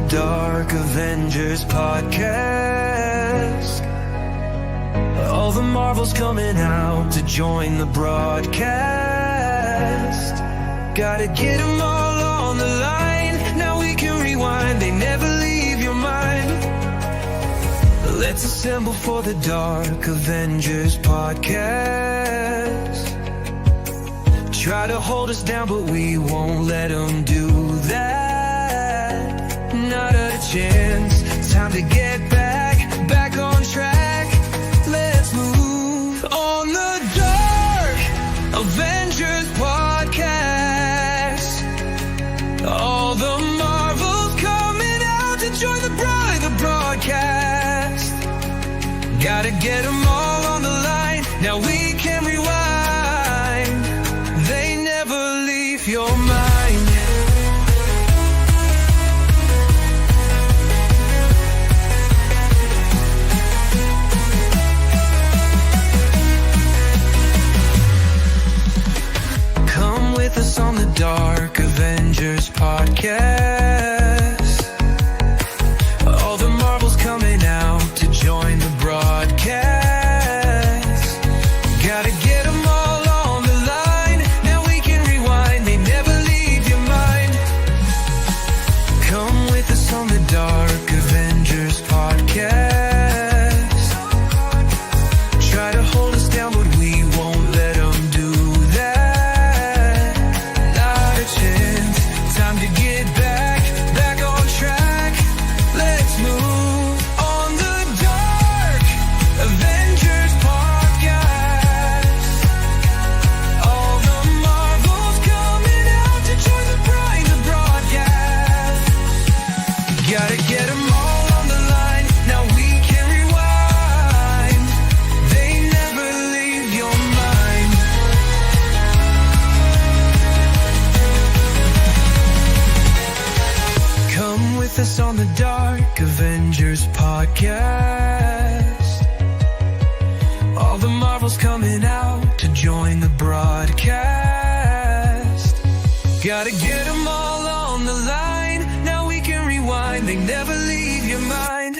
Dark Avengers podcast. All the Marvels coming out to join the broadcast. Gotta get them all on the line. Now we can rewind, they never leave your mind. Let's assemble for the Dark Avengers podcast. Try to hold us down, but we won't let them do that. Not a chance. Time to get back on track. Let's move on the Dark Avengers podcast. All the Marvels coming out to join the broadcast. Gotta get them all on the line. Now we can rewind. They never leave your mind. Come with us on the Dark Avengers podcast. All the Marvels coming out to join the broadcast. Gotta get them all on the line. Now we can rewind. They never leave your mind. Come with us on the Dark Avengers podcast. Try to hold us down, but we won't let them do that. Not a chance. Time to get back on track. Let's move on the Dark Avengers podcast. All the Marvels coming out to join the broadcast. Gotta get them all on the line. Now we can rewind. They never leave your mind. Come with us on the Dark Avengers podcast. All the Marvels coming out to join the broadcast. Gotta get them all on the line. Now we can rewind. They never leave your mind.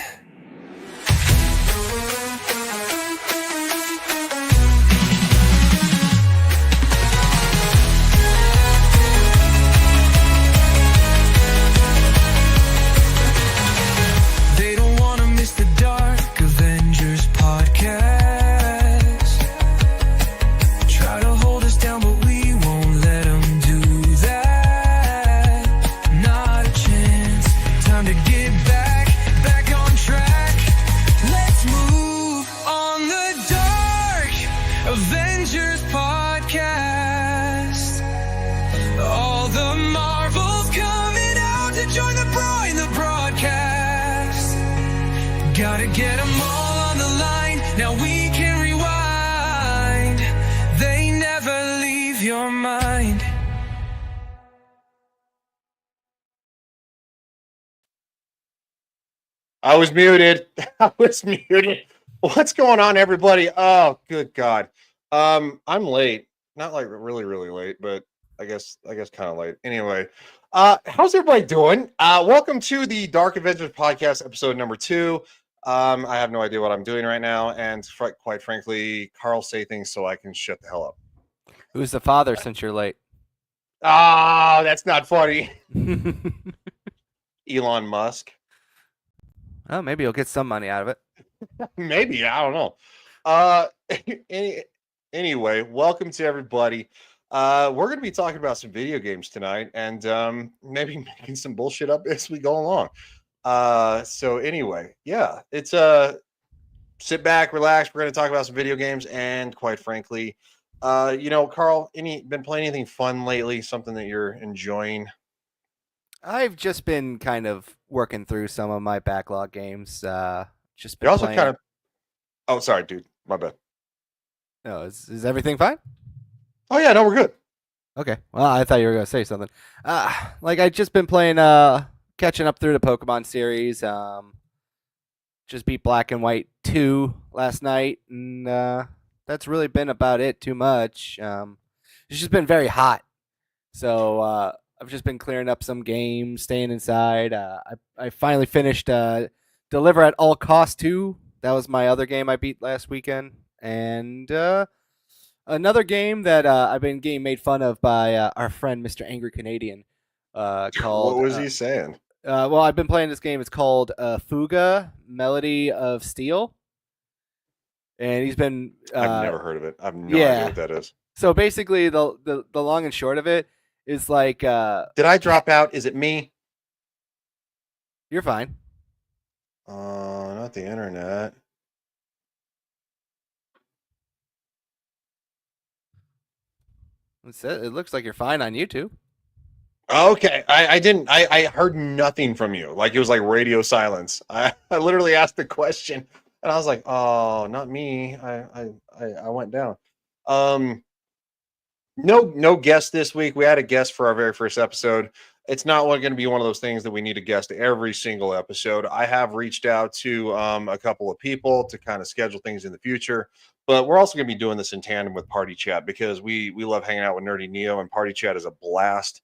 They don't want to miss the Dark Avengers podcast. Try to hold us down, but we won't let them do that. Not a chance. Time to get back on track. Let's move on the Dark Avengers podcast. All the Marvels coming out to join the broadcast. Gotta get them all on the line. Now we can rewind. They never leave your mind. I was muted. I was muted. What's going on, everybody? Oh, good God. I'm late. Not like really, really late, but I guess kind of late. Anyway, how's everybody doing? Welcome to the Dark Avengers podcast, episode number 2. I have no idea what I'm doing right now, and quite frankly, Carl, say things so I can shut the hell up. Who's the father since you're late? Oh, that's not funny. Elon Musk. Oh, maybe you'll get some money out of it. Maybe, I don't know. Anyway, welcome to everybody. We're going to be talking about some video games tonight, and maybe making some bullshit up as we go along. So anyway, yeah, it's sit back, relax. We're going to talk about some video games, and quite frankly, Carl, been playing anything fun lately? Something that you're enjoying? I've just been kind of working through some of my backlog games. Just been You're also playing... kind of. Oh, sorry, dude. My bad. No, is everything fine? Oh yeah, no, we're good. Okay. Well, I thought you were gonna say something. I just been playing, catching up through the Pokemon series. Just beat Black and White 2 last night, and that's really been about it. Too much. It's just been very hot, so I've just been clearing up some games, staying inside. I finally finished Deliver at All Cost 2. That was my other game I beat last weekend. And another game that I've been getting made fun of by our friend Mr. Angry Canadian What called. was he saying? Well, I've been playing this game. It's called Fuga Melody of Steel. And he's been. I've never heard of it. I have no idea Yeah. what that is. So basically, the long and short of it is like. Did I drop out? Is it me? You're fine. Not the internet. It looks like you're fine on YouTube. Okay, I didn't. I heard nothing from you. Like it was like radio silence. I literally asked the question, and I was like, "Oh, not me." I went down. No guest this week. We had a guest for our very first episode. It's not going to be one of those things that we need a guest every single episode. I have reached out to a couple of people to kind of schedule things in the future, but we're also going to be doing this in tandem with Party Chat because we love hanging out with Nerdy Neo, and Party Chat is a blast.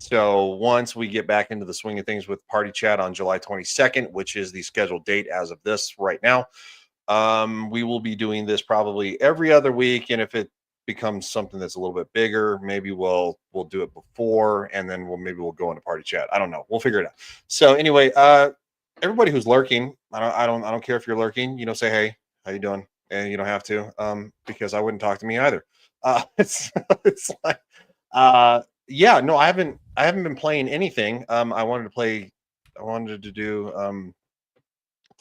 So once we get back into the swing of things with Party Chat on July 22nd, which is the scheduled date as of this right now, we will be doing this probably every other week, and if it becomes something that's a little bit bigger, maybe we'll do it before, and then we'll go into Party Chat. I don't know. We'll figure it out. So anyway, everybody who's lurking, I don't care if you're lurking. Say hey, how you doing, and you don't have to, because I wouldn't talk to me either. It's like, yeah, no, I haven't been playing anything. I wanted to do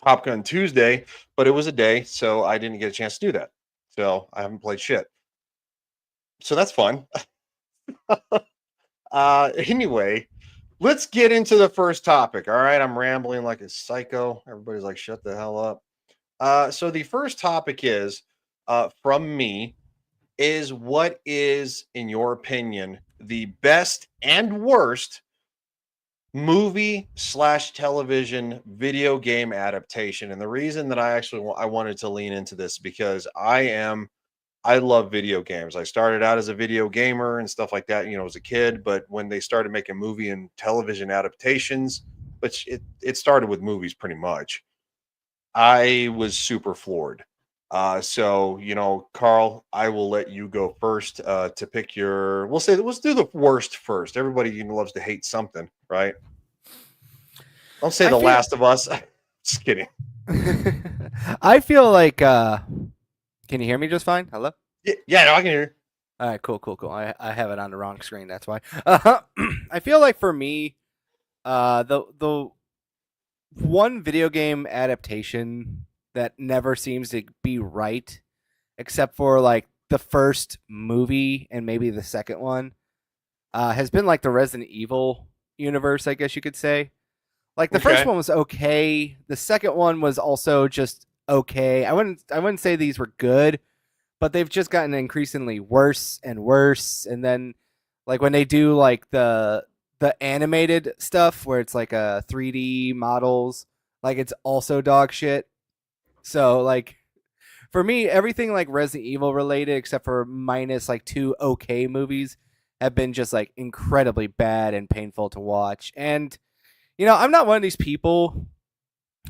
Top Gun Tuesday, but it was a day, so I didn't get a chance to do that. So I haven't played shit. So that's fun. Anyway, let's get into the first topic. All right, I'm rambling like a psycho. Everybody's like, shut the hell up. So the first topic is from me is, what is, in your opinion, the best and worst movie/television video game adaptation? And the reason that I wanted to lean into this because I love video games. I started out as a video gamer and stuff like that, as a kid. But when they started making movie and television adaptations, which it started with movies pretty much, I was super floored. So, Carl, I will let you go first to pick let's do the worst first. Everybody loves to hate something, right? Don't say The Last of Us. Just kidding. I feel like, can you hear me just fine? Hello? Yeah, no, I can hear you. All right, cool. I have it on the wrong screen. That's why. I feel like for me, the one video game adaptation that never seems to be right, except for like the first movie and maybe the second one, has been like the Resident Evil universe, I guess you could say. Like the first one was okay. The second one was also just okay. I wouldn't say these were good, but they've just gotten increasingly worse and worse. And then like when they do like the animated stuff where it's like a 3D models, like it's also dog shit. So like for me, everything like Resident Evil related, except for minus like 2 okay movies, have been just like incredibly bad and painful to watch. And I'm not one of these people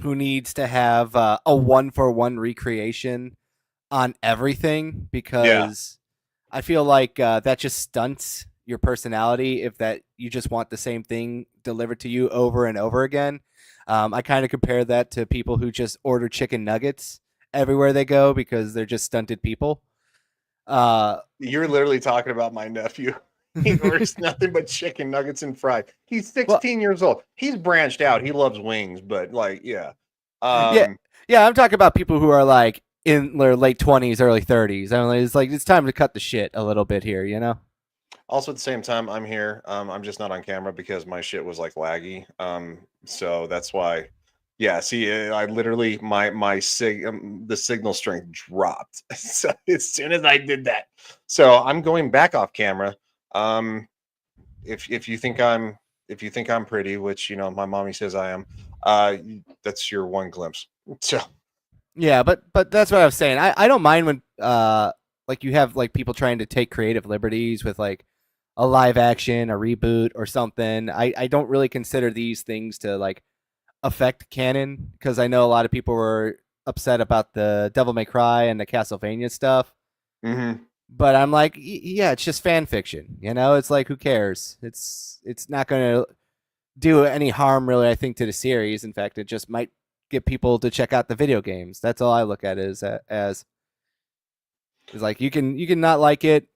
who needs to have a 1-for-1 recreation on everything, because I feel like that just stunts your personality if that you just want the same thing delivered to you over and over again. I kind of compare that to people who just order chicken nuggets everywhere they go because they're just stunted people. You're literally talking about my nephew. He orders nothing but chicken nuggets and fries. He's 16 years old. He's branched out. He loves wings, but like, yeah. Yeah, I'm talking about people who are like in their late 20s, early 30s. I mean, it's time to cut the shit a little bit here, Also, at the same time, I'm here. I'm just not on camera because my shit was like laggy. So that's why. Yeah. See, I literally the signal strength dropped so as soon as I did that. So I'm going back off camera. If you think I'm pretty, which my mommy says I am, that's your one glimpse. So. Yeah, but that's what I was saying. I don't mind when like you have like people trying to take creative liberties with like a live action, a reboot, or something. I don't really consider these things to like affect canon because I know a lot of people were upset about the Devil May Cry and the Castlevania stuff. Mm-hmm. But I'm like, yeah, it's just fan fiction. You know, it's like who cares? It's not going to do any harm really. I think to the series. In fact, it just might get people to check out the video games. That's all I look at it as is like you can not like it,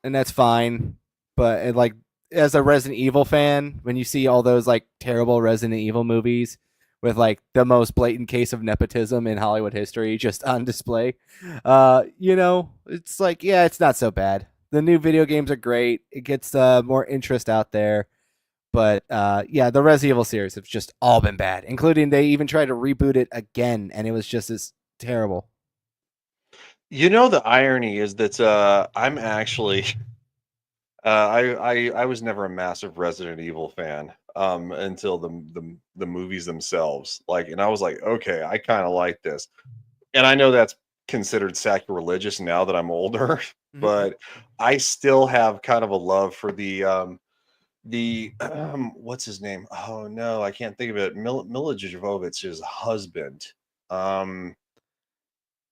and that's fine. But like as a Resident Evil fan, when you see all those like terrible Resident Evil movies with like the most blatant case of nepotism in Hollywood history just on display, it's like yeah, it's not so bad. The new video games are great. It gets more interest out there. But yeah, the Resident Evil series have just all been bad, including they even tried to reboot it again, and it was just as terrible. You know, the irony is that I'm actually I was never a massive Resident Evil fan until the movies themselves. Like, and I was like, okay, I kind of like this, and I know that's considered sacrilegious now that I'm older, but I still have kind of a love for the what's his name? Oh no, I can't think of it. Mila Jovovich's husband. Um,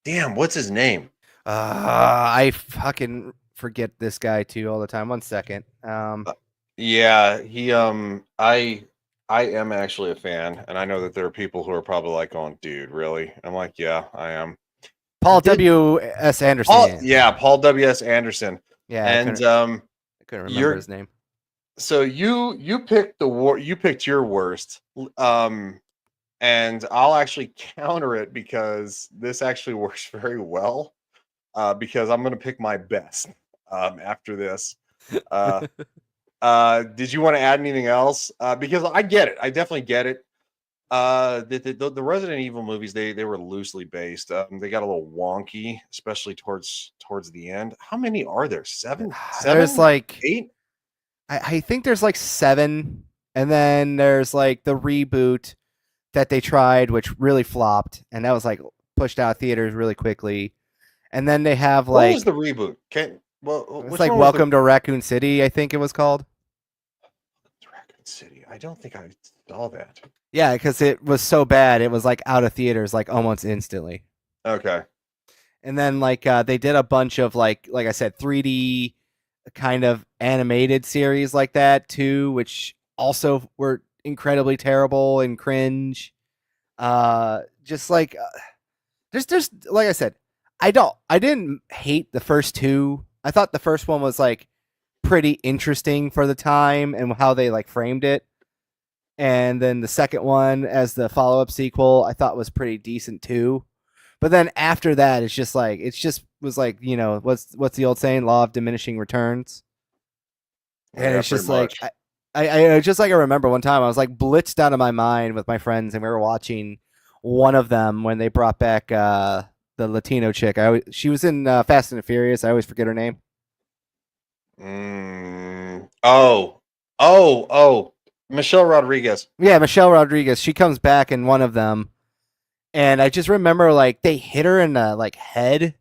damn, what's his name? I fucking forget this guy too all the time. 1 second. Yeah, I am actually a fan, and I know that there are people who are probably like, "Oh, dude, really?" I'm like, "Yeah, I am." Paul Did W.S. Anderson. Paul W.S. Anderson, Yeah, and I couldn't remember you're his name. so you picked you picked your worst, and I'll actually counter it because this actually works very well. Because I'm gonna pick my best after this. Uh, did you want to add anything else? Because I get it. I definitely get it. The Resident Evil movies they were loosely based. They got a little wonky, especially towards the end. How many are there? Seven, There's like 8? I think there's like 7, and then there's like the reboot that they tried, which really flopped, and that was like pushed out of theaters really quickly. And then they have What like was the reboot? it's Which like one was Welcome to Raccoon City, I think it was called. Raccoon City? I don't think I saw that. Yeah, because it was so bad, it was like out of theaters like almost instantly. Okay. And then like they did a bunch of like I said, 3D kind of animated series like that too, which also were incredibly terrible and cringe. Just like there's like I said, I didn't hate the first two. I thought the first one was like pretty interesting for the time and how they like framed it. And then the second one as the follow-up sequel, I thought was pretty decent too. But then after that, it's just like was like, what's the old saying, law of diminishing returns. And Yeah, it's pretty just like much. I just like I remember one time I was like blitzed out of my mind with my friends and we were watching one of them when they brought back the Latino chick. She was in Fast and the Furious. I always forget her name. Oh. Michelle Rodriguez. Yeah, Michelle Rodriguez. She comes back in one of them, and I just remember like they hit her in the like head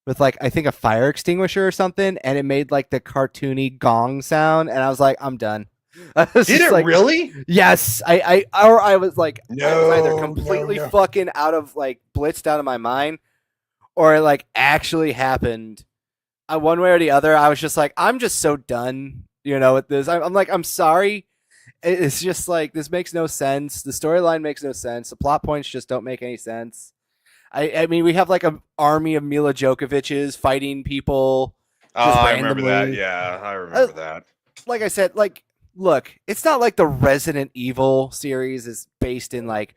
with like I think a fire extinguisher or something, and it made like the cartoony gong sound, and I was like, I'm done. I was Did just it like, really? yes, I was like, I was either No, completely no. fucking out of like blitzed out of my mind, or it like actually happened. One way or the other, I was just like, I'm just so done, with this. I'm like, I'm sorry. It's just like this makes no sense. The storyline makes no sense. The plot points just don't make any sense. I mean, we have like an army of Mila Djokovic's fighting people Oh, just I remember that. randomly. Yeah, I remember that. Like I said, like look, it's not like the Resident Evil series is based in like,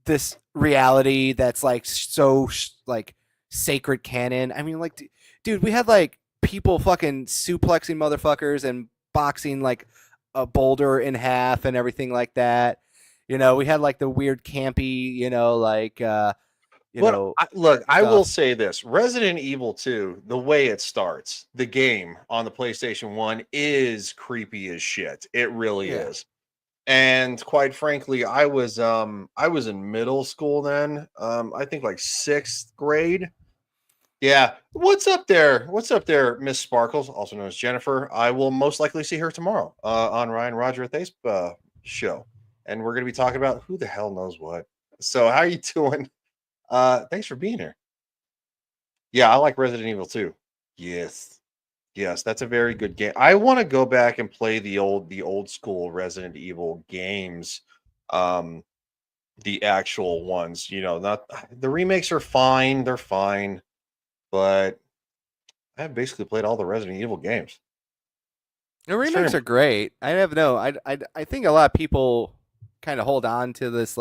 this reality that's like so like sacred canon. I mean, like, dude, we had like people fucking suplexing motherfuckers and boxing like a boulder in half and everything like that. We had like the weird campy, like Look, I will stuff. say this: Resident Evil 2, the way it starts, the game on the PlayStation 1 is creepy as shit. It really Yeah. is. And quite frankly, I was in middle school then. I think like 6th grade. Yeah. What's up there? What's up there, Miss Sparkles, also known as Jennifer? I will most likely see her tomorrow on Ryan Roger Thay's show. And we're going to be talking about who the hell knows what. So, how you doing? Thanks for being here. Yeah, I like Resident Evil too. Yes. Yes, that's a very good game. I want to go back and play the old school Resident Evil games. Um the actual ones, not the remakes are fine, they're fine, but I have basically played all the Resident Evil games. The It's very remakes are great. I have no. I think a lot of people kind of hold on to this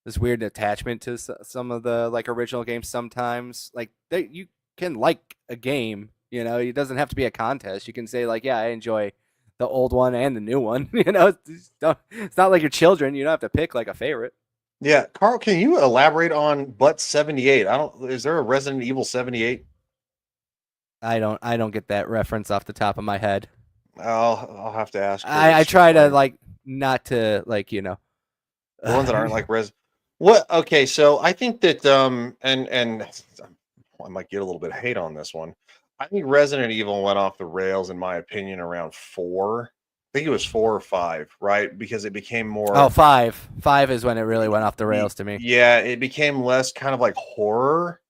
this weird attachment to some of the like original games. Sometimes like you can like a game. You know, it doesn't have to be a contest. You can say like, yeah, I enjoy the old one and the new one. You know, it's not like your children. You don't have to pick like a favorite. Yeah, Carl, can you elaborate on Butt 78? I don't Is there a Resident Evil 78? I don't get that reference off the top of my head. I'll have to ask her I if she try to can. like not to like The ones that aren't like what okay, so I think that and I might get a little bit of hate on this one. I think Resident Evil went off the rails in my opinion around 4. I think it was 4 or 5, right? Because it became Oh, more five is when it really went off the rails to me. yeah, it became less kind of like horror.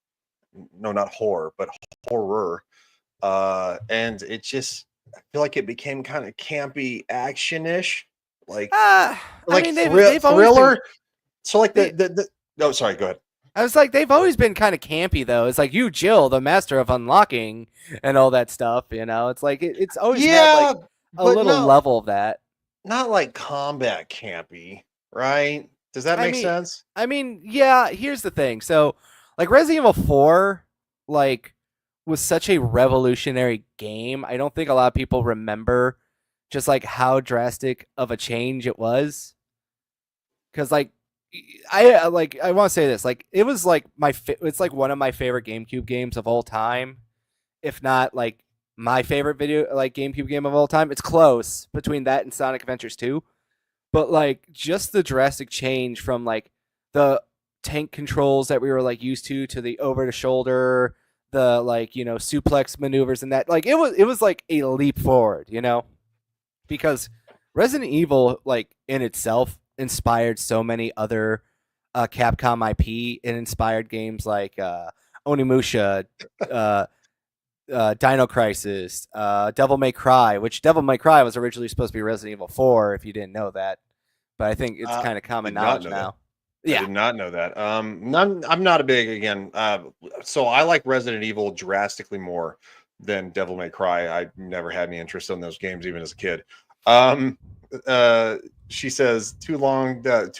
No, not horror, but horror. And it just I feel like it became kind of campy action-ish, like I like mean they've always been thriller. So like they, the no, sorry, go ahead. I was like they've always been kind of campy though. It's like you, Jill, the master of unlocking and all that stuff. You know, it's like it's always had Yeah, like a but little no, level of that. not like combat campy, right? Does that I make mean, sense? yeah. Here's the thing. So, like Resident Evil 4, like was such a revolutionary game. I don't think a lot of people remember just like how drastic of a change it was. Because like I want to say this, like it was like it's like one of my favorite GameCube games of all time, if not like my favorite video like GameCube game of all time. It's close between that and Sonic Adventures 2. But like just the drastic change from like the tank controls that we were like used to the over the shoulder, the like suplex maneuvers and that, like it was like a leap forward, because Resident Evil like in itself inspired so many other Capcom IP. It inspired games like Onimusha, uh, Dino Crisis, Devil May Cry, which Devil May Cry was originally supposed to be Resident Evil 4, if you didn't know that. But I think it's kind of common Did not knowledge know that. now. I Yeah. did not know that. I'm not a big again. So I like Resident Evil drastically more than Devil May Cry. I never had any interest in those games, even as a kid. Um, she says too long to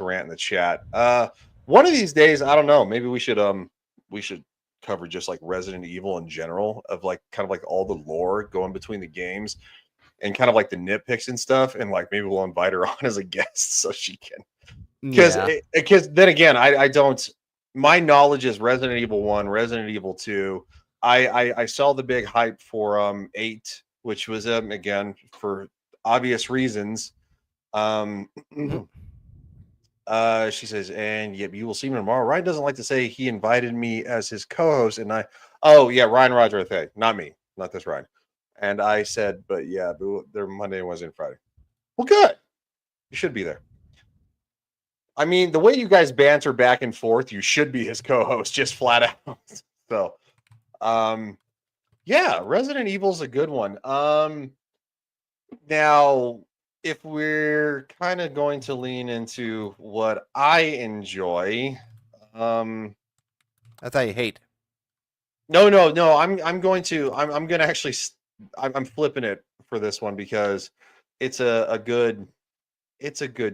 rant in the chat. One of these days, I don't know. Maybe we should cover just like Resident Evil in general, of like kind of like all the lore going between the games and kind of like the nitpicks and stuff. And like maybe we'll invite her on as a guest so she can Yeah. because then again, I don't. My knowledge is Resident Evil 1, Resident Evil 2. I saw the big hype for 8, which was again for obvious reasons. Um, she says, and yep, you will see me tomorrow. Ryan doesn't like to say he invited me as his co-host, and I oh yeah, Ryan Roger Thay, not me, not this Ryan. And I said, but yeah, they're Monday, Wednesday, and Friday. Well, good. You should be there. I mean, the way you guys banter back and forth, you should be his co-host, just flat out. So, yeah, Resident Evil's a good one. Now, if we're kind of going to lean into what I enjoy, That's how you hate. no, I'm going to actually, I'm flipping it for this one because it's a good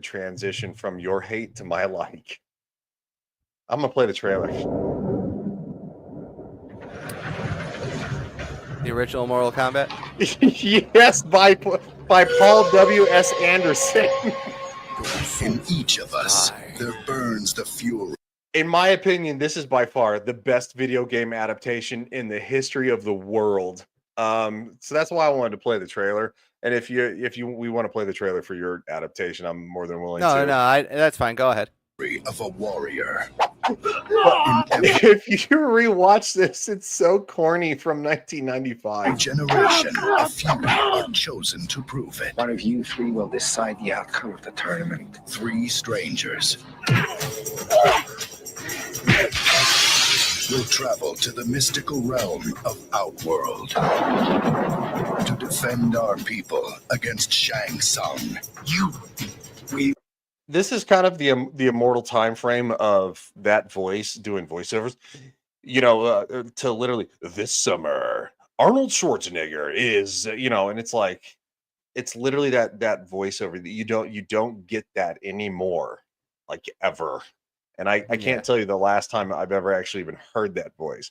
transition from your hate to my like. I'm gonna play the trailer. The original Mortal Kombat? Yes, by Paul W.S. Anderson. In each of us, there burns the fury. In my opinion, this is by far the best video game adaptation in the history of the world. So that's why I wanted to play the trailer. And if we want to play the trailer for your adaptation, I'm more than willing No, to. no, that's fine. Go ahead. Of a warrior If you rewatch this, it's so corny from A 1995. generation, a few are chosen to prove it. One of you three will decide the outcome of the tournament. Three strangers will travel to the mystical realm of Outworld to defend our people against Shang Tsung. This is kind of the immortal time frame of that voice doing voiceovers. You know, to literally this summer, Arnold Schwarzenegger is, and it's like, it's literally that voiceover that you don't get that anymore, like ever. And I can't tell you the last time I've ever actually even heard that voice.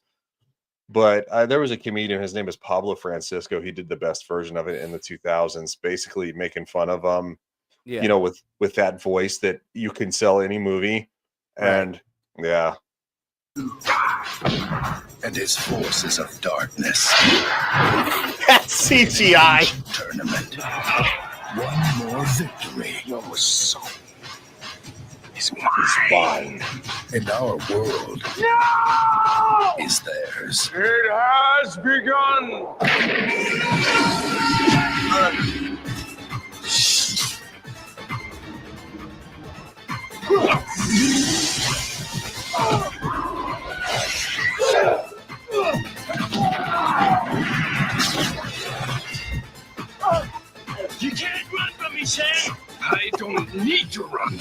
But there was a comedian, his name is Pablo Francisco. He did the best version of it in the 2000s, basically making fun of with that voice that you can sell any movie. And yeah. And his forces of darkness. That's CGI. Tournament. One more victory. Your soul is Fine. And our world is theirs. It has begun. You can't run from me, Shane. I don't need to run.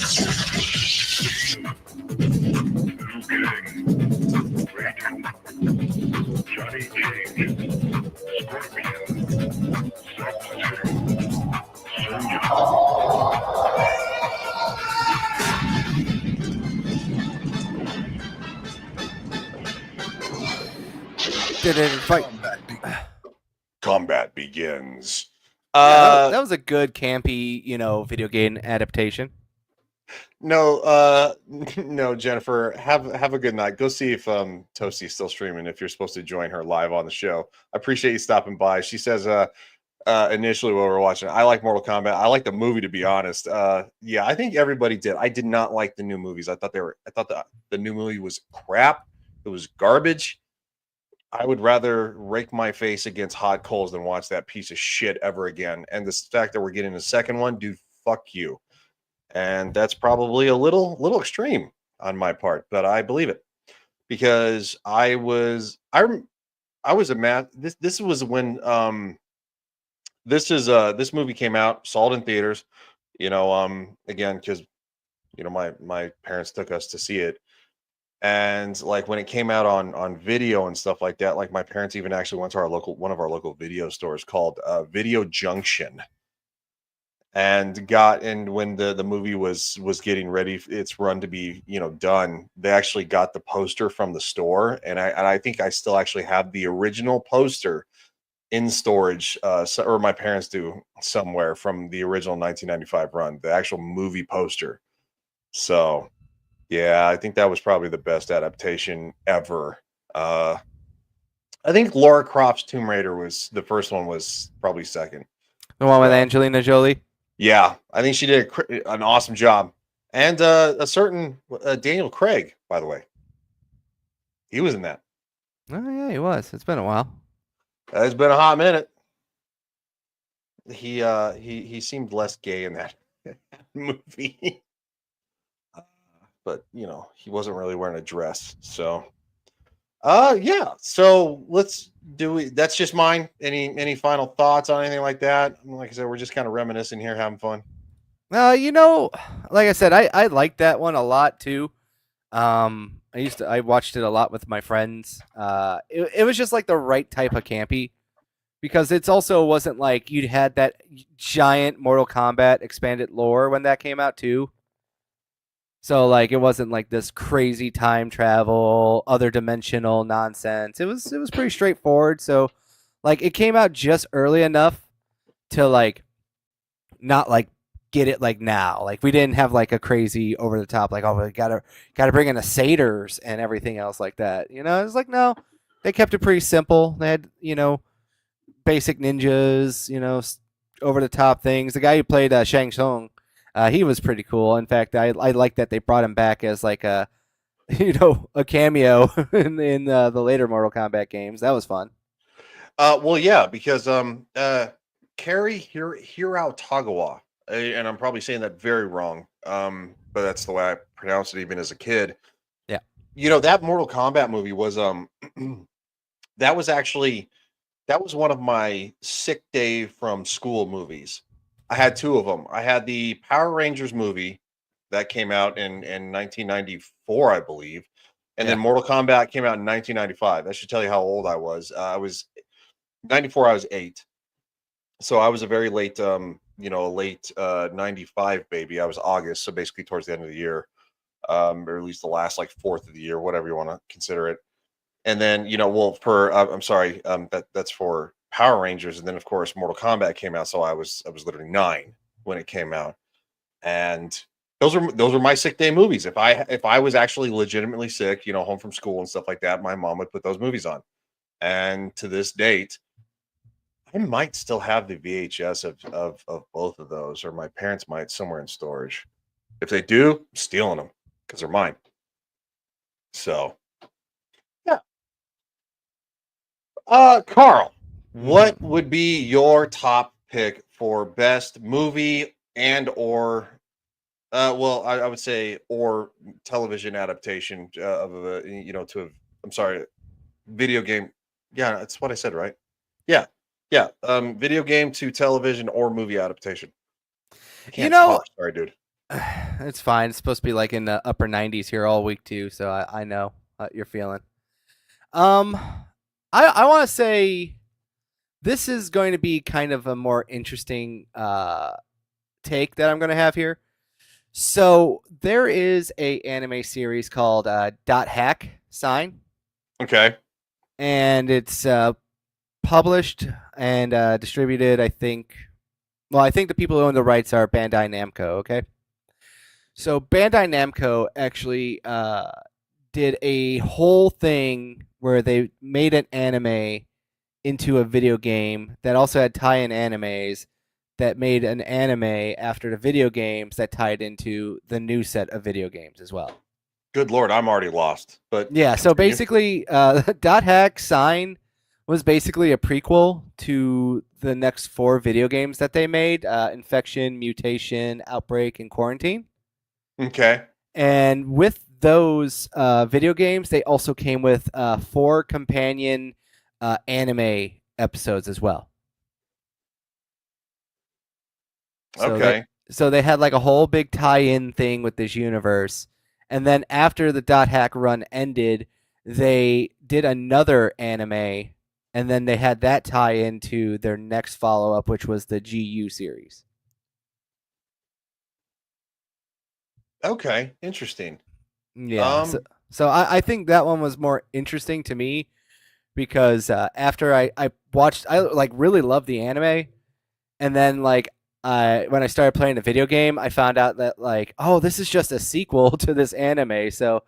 Johnny Cage, Scorpion, Did it fight? Combat begins. That was a good campy, video game adaptation. No, no, Jennifer, have a good night. Go see if Toasty's still streaming, if you're supposed to join her live on the show. I appreciate you stopping by. She says initially while we were watching, I like Mortal Kombat. I like the movie, to be honest. Yeah, I think everybody did. I did not like the new movies. I thought the new movie was crap. It was garbage. I would rather rake my face against hot coals than watch that piece of shit ever again. And the fact that we're getting a second one, dude, fuck you. And that's probably a little extreme on my part, but I believe it because I was a mad. This was when this movie came out, saw it in theaters. Again, because my parents took us to see it. And like when it came out on video and stuff like that, like my parents even actually went to one of our local video stores called Video Junction, and when the movie was getting ready, its run to be done. They actually got the poster from the store, and I think I still actually have the original poster in storage, or my parents do somewhere, from the original 1995 run, the actual movie poster. So. Yeah, I think that was probably the best adaptation ever. I think Lara Croft's Tomb Raider was the first one, was probably second. The one with Angelina Jolie? Yeah, I think she did an awesome job. And a certain Daniel Craig, by the way. He was in that. Oh, yeah, he was. It's been a while. It's been a hot minute. He seemed less gay in that movie. But he wasn't really wearing a dress. So yeah. So that's just mine. Any final thoughts on anything like that? Like I said, we're just kind of reminiscing here, having fun. Like I said, I liked that one a lot too. I watched it a lot with my friends. It was just like the right type of campy, because it's also wasn't like you'd had that giant Mortal Kombat expanded lore when that came out too. So like it wasn't like this crazy time travel, other dimensional nonsense. It was pretty straightforward. So like it came out just early enough to like not like get it like now. Like we didn't have like a crazy over the top like, oh, we gotta bring in the satyrs and everything else like that. It was like, no, they kept it pretty simple. They had basic ninjas, over the top things. The guy who played Shang Tsung. He was pretty cool. In fact, I like that they brought him back as like a cameo in the later Mortal Kombat games. That was fun. Well, yeah, because Kerry Hirao Tagawa, and I'm probably saying that very wrong. But that's the way I pronounced it even as a kid. Yeah. That Mortal Kombat movie was that was actually that was one of my sick day from school movies. I had two of them. I had the Power Rangers movie that came out in 1994, I believe, and Yeah. then Mortal Kombat came out in 1995. That should tell you how old I was. I was 94. I was 8, so I was a very late, a late 95 baby. I was August, so basically towards the end of the year, or at least the last like fourth of the year, whatever you want to consider it. And then, well, for I'm sorry, that's for Power Rangers, and then of course Mortal Kombat came out, so I was literally 9 when it came out, and those were my sick day movies. If I was actually legitimately sick, home from school and stuff like that, my mom would put those movies on, and to this date, I might still have the VHS of both of those, or my parents might somewhere in storage. If they do, I'm stealing them because they're mine. So. Carl, what Mhm. would be your top pick for best movie and or well, I would say or television adaptation of a I'm sorry, video game. Yeah, that's what I said, right? Yeah. Yeah, video game to television or movie adaptation. I You can't know, talk. Sorry, dude. it's fine. It's supposed to be like in the upper 90s here all week too, so I know what you're feeling. Um, I want to say this is going to be kind of a more interesting take that I'm going to have here. So there is a anime series called Dot Hack Sign, Okay. and it's published and distributed. I think. Well, I think the people who own the rights are Bandai Namco. Okay, so Bandai Namco actually did a whole thing where they made an anime into a video game that also had tie-in animes that made an anime after the video games that tied into the new set of video games as well. Good lord, I'm already lost. But Yeah, so continue. basically, Dot Hack Sign was basically a prequel to the next 4 video games that they made: Infection, Mutation, Outbreak, and Quarantine. Okay. And with those video games, they also came with 4 companion anime episodes as well. So Okay. they had like a whole big tie-in thing with this universe, and then after the Dot Hack run ended, they did another anime, and then they had that tie into their next follow-up, which was the GU series. Okay. Interesting. Yeah, so Um so I think that one was more interesting to me because after I watched, I like really loved the anime, and then like when I started playing the video game, I found out that like, oh, this is just a sequel to this anime. So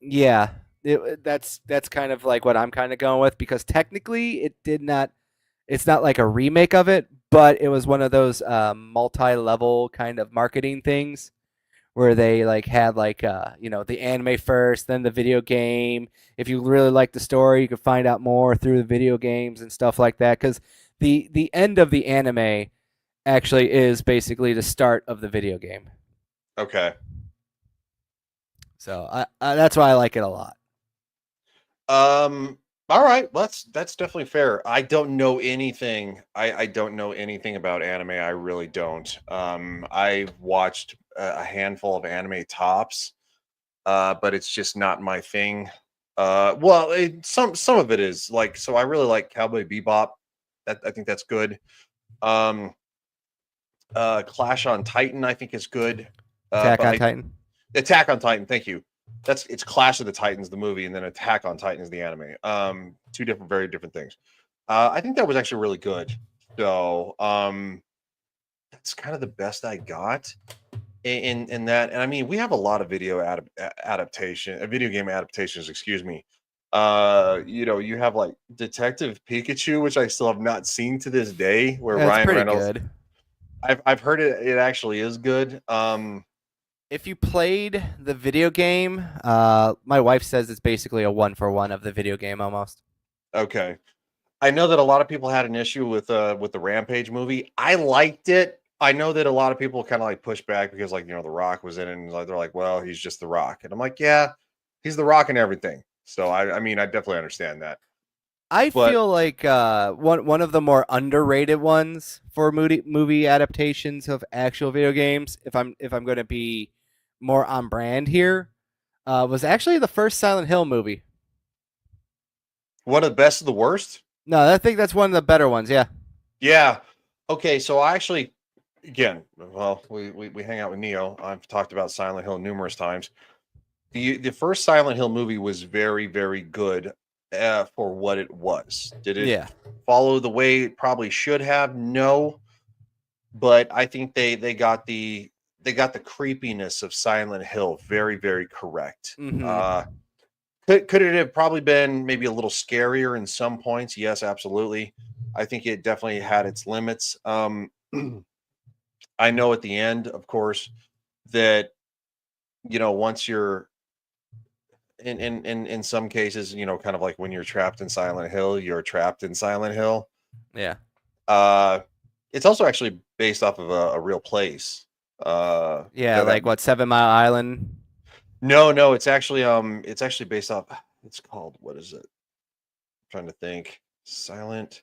yeah, that's kind of like what I'm kind of going with, because technically it did not. It's not like a remake of it, but it was one of those multi-level kind of marketing things where they like had like the anime first, then the video game. If you really like the story, you could find out more through the video games and stuff like that. Because the end of the anime actually is basically the start of the video game. okay. So that's why I like it a lot. Um, all right, that's definitely fair. I don't know anything. I don't know anything about anime. I really don't. I've watched a handful of anime tops, but it's just not my thing. Well, some of it is like so. I really like Cowboy Bebop. I think that's good. Um, Clash on Titan, I think is good. Attack But on Titan. Attack on Titan, thank you. It's Clash of the Titans, the movie, and then Attack on Titan is the anime. Two different, very different things. I think that was actually really good. So, that's kind of the best I got in that. And I mean, we have a lot of video game adaptations. Excuse me. You have like Detective Pikachu, which I still have not seen to this day, where It's Ryan pretty Reynolds. good. I've heard it. It actually is good. If you played the video game, my wife says it's basically a 1-for-1 of the video game almost. Okay. I know that a lot of people had an issue with the Rampage movie. I liked it. I know that a lot of people kind of like push back because like, The Rock was in it and like they're like, well, he's just The Rock. And I'm like, yeah, he's The Rock and everything. So I mean, I definitely understand that. I But feel like one of the more underrated ones for movie adaptations of actual video games, if I'm going to be more on brand here, was actually the first Silent Hill movie. one of the best of the worst? No, I think that's one of the better ones. Yeah. Yeah. Okay, so I actually again, well, we hang out with Neo. I've talked about Silent Hill numerous times. The first Silent Hill movie was very, very good for what it was. Did it Yeah. follow the way it probably should have? No, but I think they got the creepiness of Silent Hill very, very correct. Mm-hmm. Could it have probably been maybe a little scarier in some points? Yes, absolutely. I think it definitely had its limits. I know at the end, of course, that once you're in some cases, kind of like when you're trapped in Silent Hill, you're trapped in Silent Hill. Yeah. Uh, it's also actually based off of a real place. Yeah, like what, 7 Mile Island? No, it's actually based off. It's called, what is it? I'm trying to think. Silent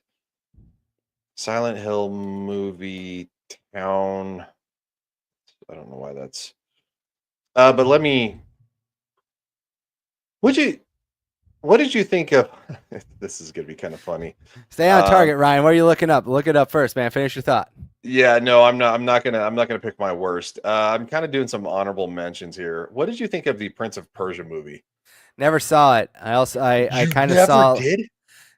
Hill movie town. I don't know why that's. But let me. Would you? What did you think of? This is gonna be kind of funny. Stay on Um, target, Ryan. What are you looking up? Look it up first, man. Finish your thought. Yeah, no, I'm not. I'm not gonna pick my worst. I'm kind of doing some honorable mentions here. What did you think of the Prince of Persia movie? Never saw it. I You kind of never saw. did?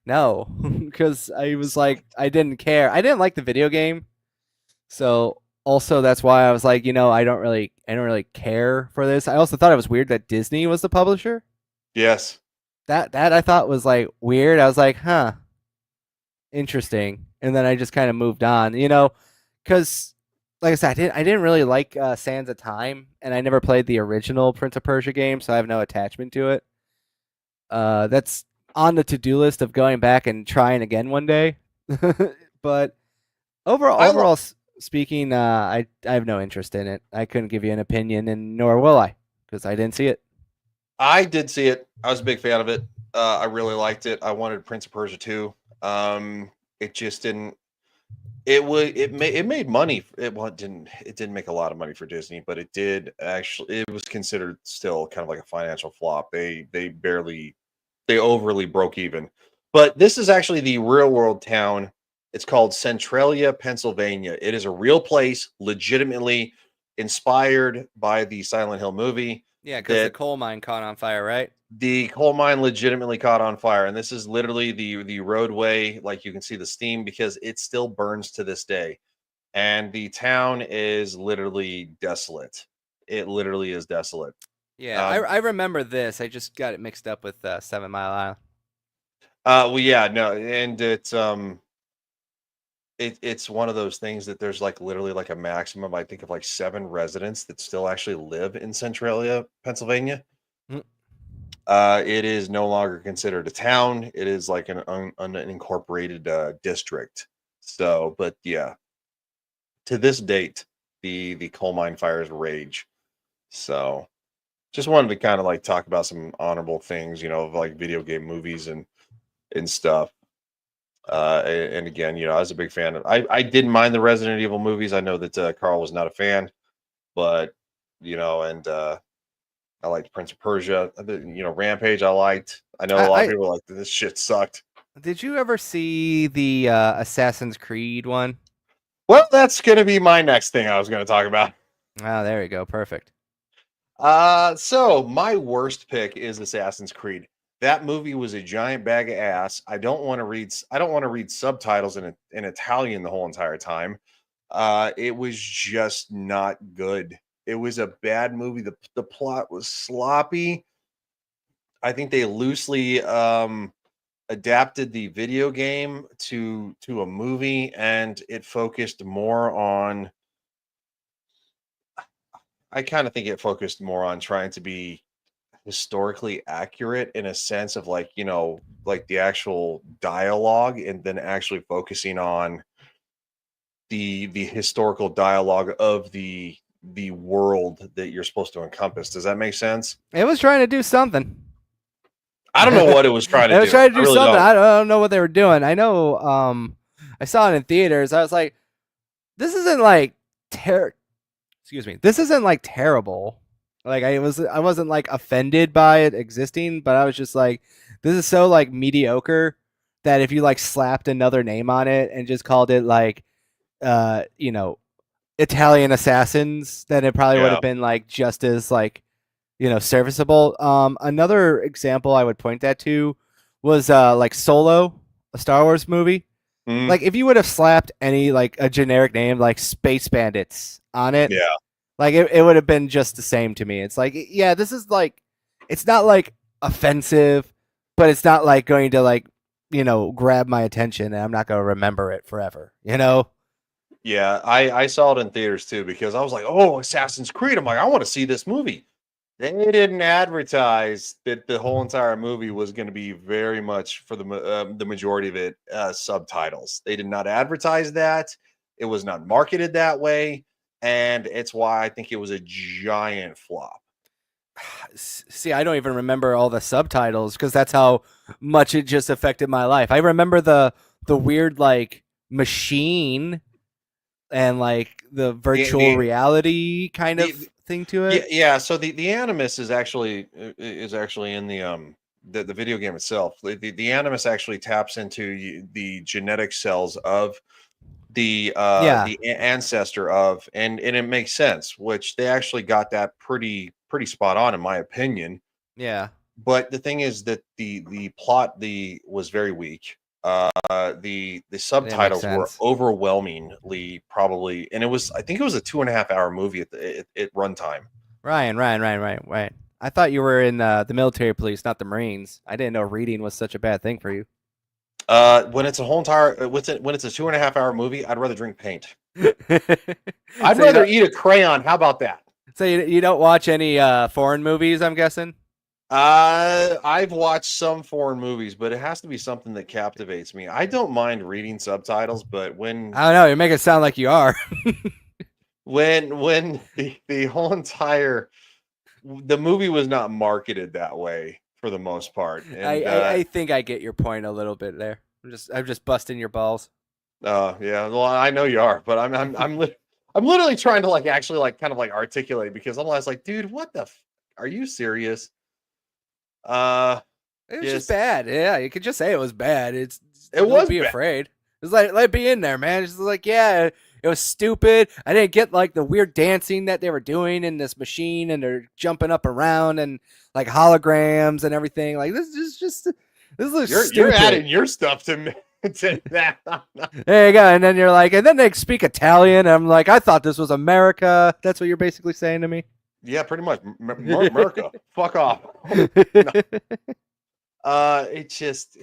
No, because I was like, I didn't care. I didn't like the video game, so also that's why I was like, I don't really care for this. I also thought it was weird that Disney was the publisher. Yes. That I thought was like weird. I was like, huh, interesting, and then I just kind of moved on, because like I said, I didn't really like Sands of Time, and I never played the original Prince of Persia game, so I have no attachment to it. That's on the to-do list of going back and trying again one day. But overall, I lo- speaking, I have no interest in it. I couldn't give you an opinion, and nor will I, because I didn't see it. I did see it. I was a big fan of it. I really liked it. I wanted Prince of Persia too. It just didn't. It made money. It didn't make a lot of money for Disney, but it did actually. It was considered still kind of like a financial flop. They overly broke even. But this is actually the real world town. It's called Centralia, Pennsylvania. It is a real place, legitimately inspired by the Silent Hill movie. Yeah, because the That coal mine caught on fire, right? the coal mine legitimately caught on fire, and this is literally the roadway. Like you can see the steam because it still burns to this day, and the town is literally desolate. It literally is desolate. Yeah, Um, I remember this. I just got it mixed up with 7 Mile Island. well, yeah, no, and it's one of those things that there's like literally like a maximum, I think, of like 7 residents that still actually live in Centralia, Pennsylvania. Mm. It is no longer considered a town. It is like an unincorporated district. So, but yeah, to this date, the coal mine fires rage. So, just wanted to kind of like talk about some honorable things, of like video game movies and stuff. And again, I was a big fan of. I didn't mind the Resident Evil movies. I know that Carl was not a fan, but and I liked Prince of Persia. Rampage. I liked. I know a lot of I people like this shit sucked. Did you ever see the Assassin's Creed one? Well, that's gonna be my next thing I was gonna talk about. Oh, there we go. Perfect. So my worst pick is Assassin's Creed. That movie was a giant bag of ass. I don't want to read subtitles in Italian the whole entire time. It was just not good. It was a bad movie. The plot was sloppy. I think they loosely adapted the video game to a movie, and it focused more on. I kind of think it focused more on trying to be historically accurate in a sense of like, like the actual dialogue, and then actually focusing on the historical dialogue of the world that you're supposed to encompass. Does that make sense? It was trying to do something. I don't know what it was trying to It do. was trying to I do really something. don't. I don't know what they were doing. I know. I saw it in theaters. I was like, this isn't like Excuse me. This isn't like terrible. Like I wasn't like offended by it existing, but I was just like, this is so like mediocre that if you like slapped another name on it and just called it like, you know, Italian Assassins, then it probably would Yeah. have been like just as like, serviceable. Another example I would point that to was like Solo, a Star Wars movie. Mm, Like if you would have slapped any like a generic name like Space Bandits on it, yeah. like it would have been just the same to me. It's like, yeah, this is like, it's not like offensive, but it's not like going to like, grab my attention and I'm not going to remember it forever, Yeah, I saw it in theaters too because I was like, "Oh, Assassin's Creed!" I'm like, "I want to see this movie." They didn't advertise that the whole entire movie was going to be very much for the majority of it subtitles. They did not advertise that. It was not marketed that way, and it's why I think it was a giant flop. See, I don't even remember all the subtitles because that's how much it just affected my life. I remember the weird like machine and like the virtual reality kind of the- thing to Yeah, it. yeah. So the animus is actually in the video game itself. The animus actually taps into the genetic cells of Yeah, the ancestor of, and it makes sense, which they actually got that pretty spot on in my opinion. yeah. But the thing is that the plot was very weak. The That makes subtitles were sense. overwhelmingly probably, and I think it was a 2.5 hour movie at runtime. Ryan. I thought you were in the military police, not the Marines. I didn't know reading was such a bad thing for you. When it's a whole entire when it's a 2.5 hour movie, I'd rather drink paint. so I'd you rather don't, eat a crayon. How about that? so you don't watch any foreign movies, I'm guessing? I've watched some foreign movies, but it has to be something that captivates me. I don't mind reading subtitles, but I don't know. You make it sound like you are. when the whole entire the movie was not marketed that way for the most part, and I think I get your point a little bit there. I'm just busting your balls. yeah, well, I know you are, but I'm literally trying to like actually like kind of like articulate because I'm always like, dude, what the are you serious? It was just Just bad. Yeah, you could just say it was bad. it Don't was be bad. afraid. It's like let it be in there, man. It's just like, yeah, it was stupid. I didn't get like the weird dancing that they were doing in this machine, and they're jumping up around and like holograms and everything. Like this is just this looks You're stupid. adding your stuff to me to that. There you go. And then you're like, and then they speak Italian. And I'm like, I thought this was America. That's what you're basically saying to me. Yeah, pretty much. America, fuck off. It just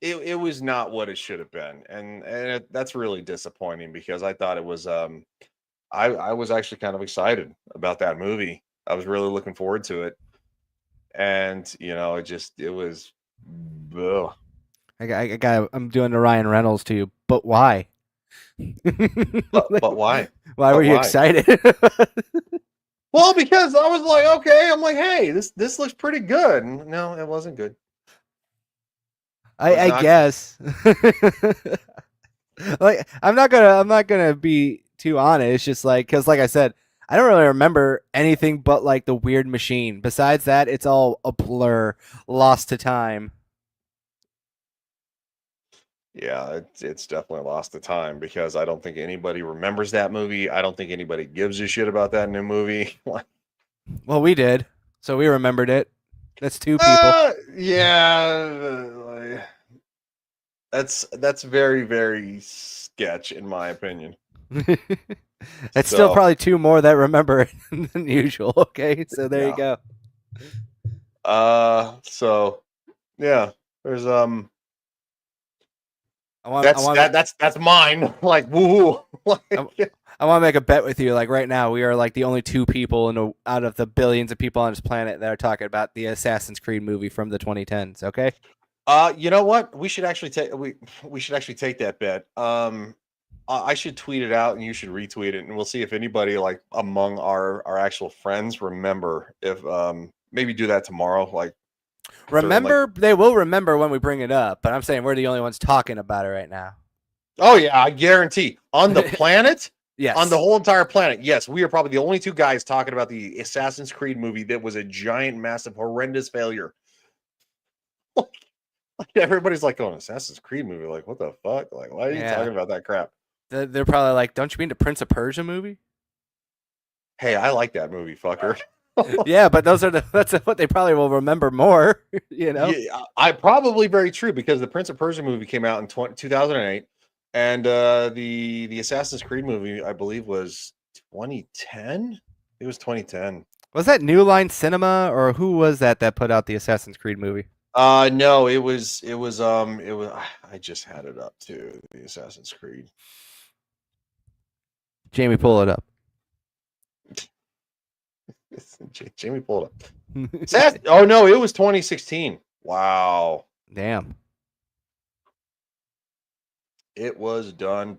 it was not what it should have been, and that's really disappointing because I thought it was I was actually kind of excited about that movie. I was really looking forward to it, and it was ugh. I'm doing the Ryan Reynolds to you, but why? But why? Why But were you why? excited? Well, because I was like, okay, I'm like, hey, this looks pretty good. And no, it wasn't good. I not- guess. Like I'm not gonna be too honest. It's just like because like I said, I don't really remember anything but like the weird machine. Besides that, it's all a blur, lost to time. Yeah, it's definitely lost the time because I don't think anybody remembers that movie. I don't think anybody gives a shit about that new movie. Well, we did, so we remembered it. That's two people. Yeah, like, that's very very sketch in my opinion. It's still So- probably two more that remember it than usual. Okay, so there you Yeah. go. So yeah, there's I want that's mine. Like woo. Like, I want to make a bet with you. Like right now, we are like the only two people out of the billions of people on this planet that are talking about the Assassin's Creed movie from the 2010s. Okay. You know what? We should actually take that bet. I should tweet it out and you should retweet it, and we'll see if anybody like among our actual friends remember. If maybe do that tomorrow. Like Remember, they will remember when we bring it up. But I'm saying we're the only ones talking about it right now. oh yeah, I guarantee on the planet. Yes. On the whole entire planet, yes, we are probably the only two guys talking about the Assassin's Creed movie that was a giant, massive, horrendous failure. Like everybody's like, "Oh, an Assassin's Creed movie? Like, what the fuck? Like, why are you talking about that crap?" They're probably like, "Don't you mean the Prince of Persia movie?" Hey, I like that movie, fucker. Yeah, but that's what they probably will remember more. You know. Yeah, I probably very true because the Prince of Persia movie came out in 2008, and the Assassin's Creed movie, I believe, was 2010. It was 2010. Was that New Line Cinema or who was that put out the Assassin's Creed movie? No, it was I just had it up too, the Assassin's Creed. Jamie, pull it up. Jamie pulled up. Oh no, it was 2016. Wow. Damn. It was done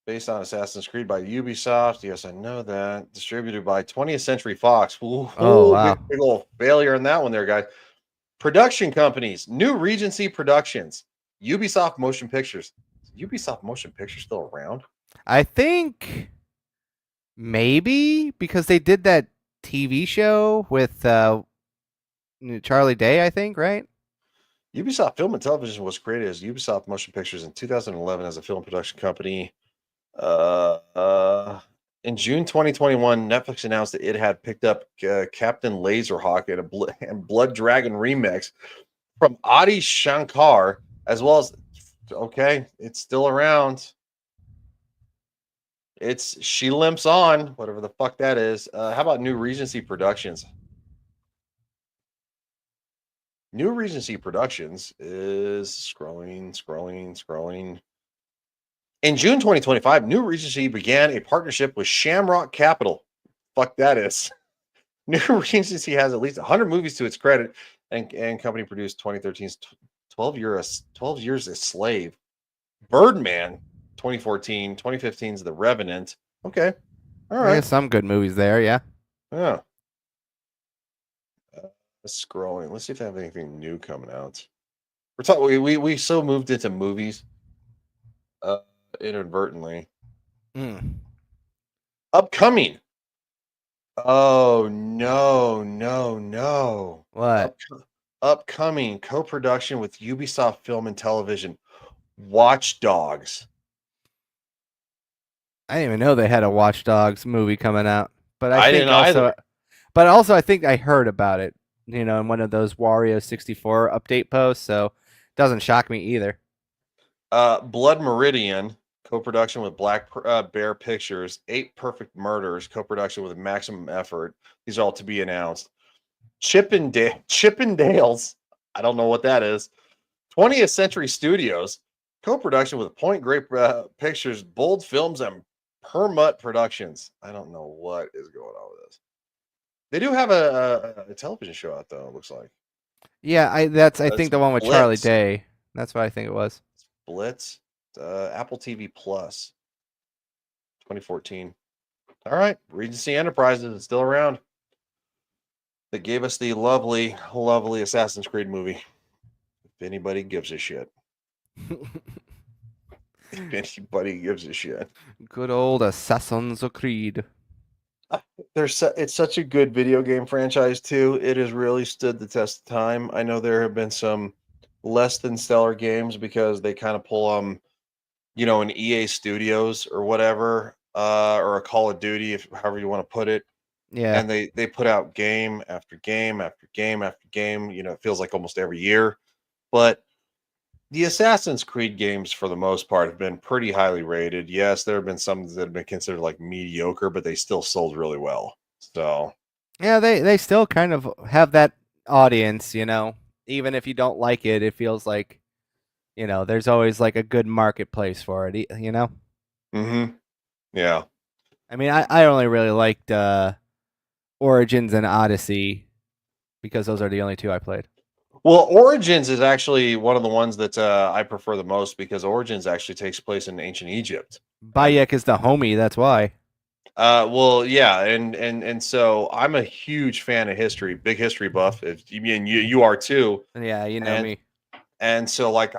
based on Assassin's Creed by Ubisoft. Yes, I know that. Distributed by 20th Century Fox. Ooh, Oh, wow. big old failure in that one there, guys. Production companies. New Regency Productions. Ubisoft Motion Pictures. Is Ubisoft Motion Pictures still around? I think maybe because they did that TV show with Charlie Day, I think, right? Ubisoft Film and Television was created as Ubisoft Motion Pictures in 2011 as a film production company. In June 2021, Netflix announced that it had picked up Captain Laserhawk and Blood Dragon remix from Adi Shankar, as well as it's still around. It's She Limps On, whatever the fuck that is. How about New Regency Productions? New Regency Productions is scrolling. In June 2025, New Regency began a partnership with Shamrock Capital. Fuck that is. New Regency has at least 100 movies to its credit, and company produced 2013's 12 Years a Slave, Birdman, 2014, 2015's The Revenant. Okay, all right. Yeah, some good movies there. Yeah. Yeah. Scrolling. Let's see if they have anything new coming out. We're talking. We so moved into movies. Inadvertently. Upcoming. Oh no. What? Upcoming co-production with Ubisoft Film and Television. Watch Dogs. I didn't even know they had a Watch Dogs movie coming out, but I think didn't also, either. but also I think I heard about it, in one of those Wario 64 update posts. So it doesn't shock me either. Blood Meridian, co-production with Black Bear Pictures. 8 Perfect Murders, co-production with Maximum Effort. These are all to be announced. Chippendales. I don't know what that is. 20th Century Studios, co-production with Point Great Pictures, Bold Films, and Permut Productions. I don't know what is going on with this. They do have a television show out though. It looks like. Yeah, I think the one with Charlie Day. That's what I think it was. Blitz, Apple TV Plus, 2014. All right, Regency Enterprises is still around. They gave us the lovely Assassin's Creed movie. If anybody gives a shit. If anybody gives a shit. Good old Assassin's Creed. It's such a good video game franchise too. It has really stood the test of time. I know there have been some less than stellar games because they kind of pull an EA Studios or whatever, or a Call of Duty, if however you want to put it. Yeah. And they put out game after game after game after game. It feels like almost every year. But the Assassin's Creed games, for the most part, have been pretty highly rated. Yes, there have been some that have been considered like mediocre, but they still sold really well. So yeah, they still kind of have that audience, even if you don't like it, it feels like, there's always like a good marketplace for it, Mm-hmm. Yeah. I mean, I only really liked Origins and Odyssey because those are the only two I played. Well, Origins is actually one of the ones that I prefer the most because Origins actually takes place in ancient Egypt. Bayek is the homie, that's why. Well, yeah, and so I'm a huge fan of history, big history buff. If you mean you are too, Yeah, you know and me. and so like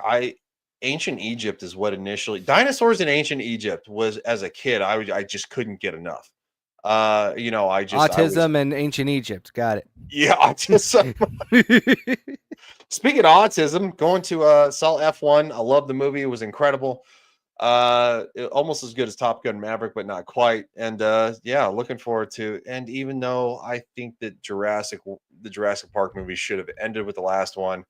ancient Egypt is what initially dinosaurs in ancient Egypt was as a kid I just couldn't get enough. I was Autism and ancient Egypt. Got it. yeah autism. Speaking of autism, going to saw F1. I love the movie; it was incredible. Almost as good as Top Gun Maverick, but not quite. And yeah, looking forward to. And even though I think that the Jurassic Park movie should have ended with the last one,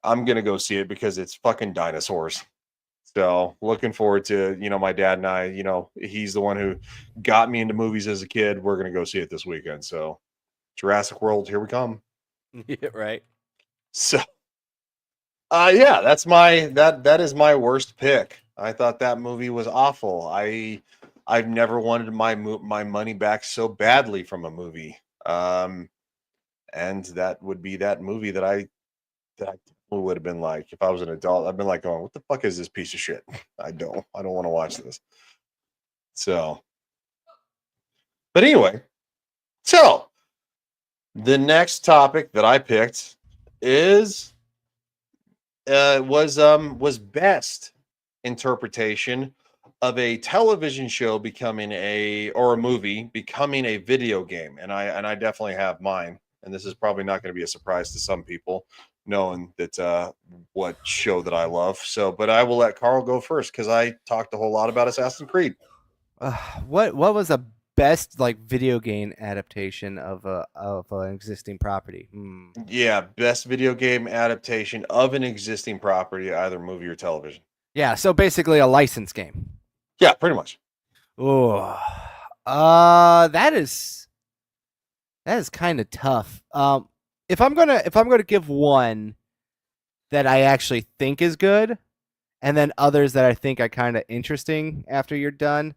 I'm gonna go see it because it's fucking dinosaurs. So looking forward to, my dad and I, he's the one who got me into movies as a kid. We're gonna go see it this weekend. So Jurassic World, here we come. Yeah, right. So yeah, that is my worst pick. I thought that movie was awful. I've never wanted my money back so badly from a movie. And that would be that movie that I definitely would have been like if I was an adult. I've been like going, what the fuck is this piece of shit? I don't want to watch this. So, but anyway, so the next topic that I picked is was best interpretation of a television show becoming a movie becoming a video game, and I definitely have mine, and this is probably not going to be a surprise to some people knowing that what show that I love. So, but I will let Carl go first because I talked a whole lot about Assassin's Creed. What was the best like video game adaptation of an existing property? Yeah, best video game adaptation of an existing property, either movie or television. Yeah, so basically a license game. Yeah, pretty much. Oh, that is kind of tough. If I'm gonna give one that I actually think is good, and then others that I think are kind of interesting after you're done.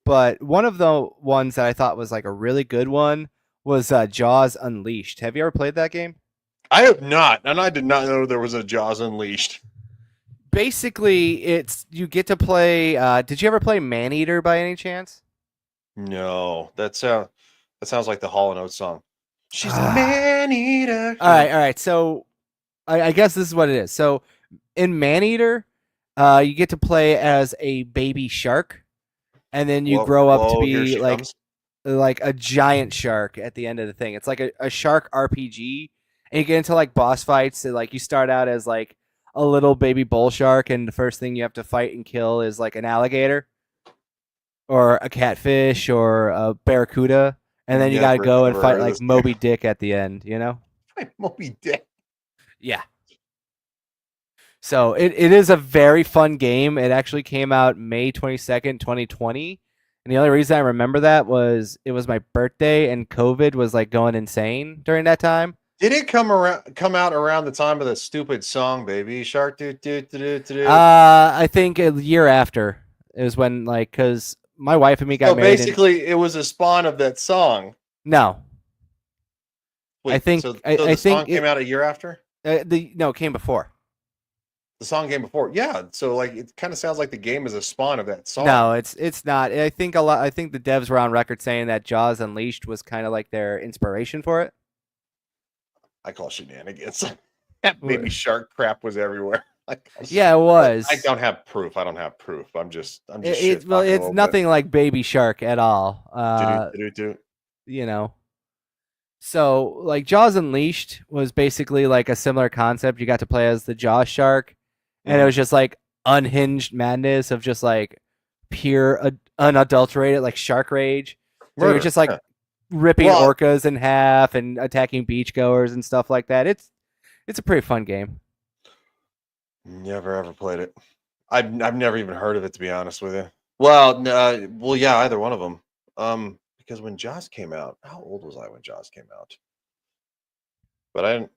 But one of the ones that I thought was like a really good one was Jaws Unleashed. Have you ever played that game? I have not, and I did not know there was a Jaws Unleashed. Basically, it's you get to play. Did you ever play Maneater by any chance? No, that sounds like the Hall & Oates song. She's a man eater. All right. So I guess this is what it is. So in Maneater, you get to play as a baby shark, and then you grow up to here be she comes. like a giant shark at the end of the thing. It's like a shark RPG, and you get into like boss fights. So, like you start out as like a little baby bull shark, and the first thing you have to fight and kill is like an alligator, or a catfish, or a barracuda, and then you gotta Never, go and ever fight heard of like this Moby Dick at the end. You know? Moby Dick. Yeah. So it is a very fun game. It actually came out May 22nd, 2020. And the only reason I remember that was it was my birthday and COVID was like going insane during that time. Did it come out around the time of the stupid song, Baby Shark? Do. I think a year after it was when like because my wife and me got So married. basically, it was a spawn of that song. No. Wait, I think so I the think song came out a year after. it came before. The song came before. Yeah, so like it kind of sounds like the game is a spawn of that song. No, it's not. I think I think the devs were on record saying that Jaws Unleashed was kind of like their inspiration for it. I call shenanigans. That baby shark crap was everywhere. Yeah, it was. I don't have proof. I'm just Well, shit it's talking nothing like Baby Shark at all. do. You know. So, like Jaws Unleashed was basically like a similar concept. You got to play as the Jaws shark, and it was just like unhinged madness of just like pure unadulterated like shark rage. So you're just like ripping orcas in half and attacking beachgoers and stuff like that. It's a pretty fun game. Never ever played it. I've never even heard of it, to be honest with you. Well, yeah, either one of them. Because when Jaws came out, how old was I when Jaws came out? But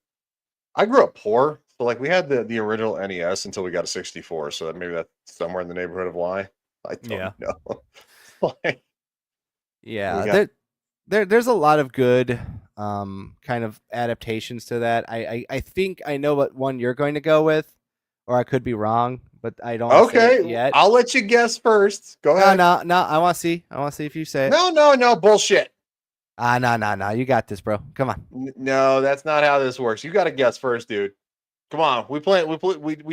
I grew up poor, so like we had the original NES until we got a 64, so maybe that's somewhere in the neighborhood of why. I don't Yeah. know. Like, Yeah, We got- there's a lot of good kind of adaptations to that. I think I know what one you're going to go with, or I could be wrong, but I don't wanna say it okay, yet. I'll let you guess first. Go No, ahead. no. I want to see. I want to see if you say it. No, bullshit. No. You got this, bro. Come on. No, that's not how this works. You got to guess first, dude. Come on, we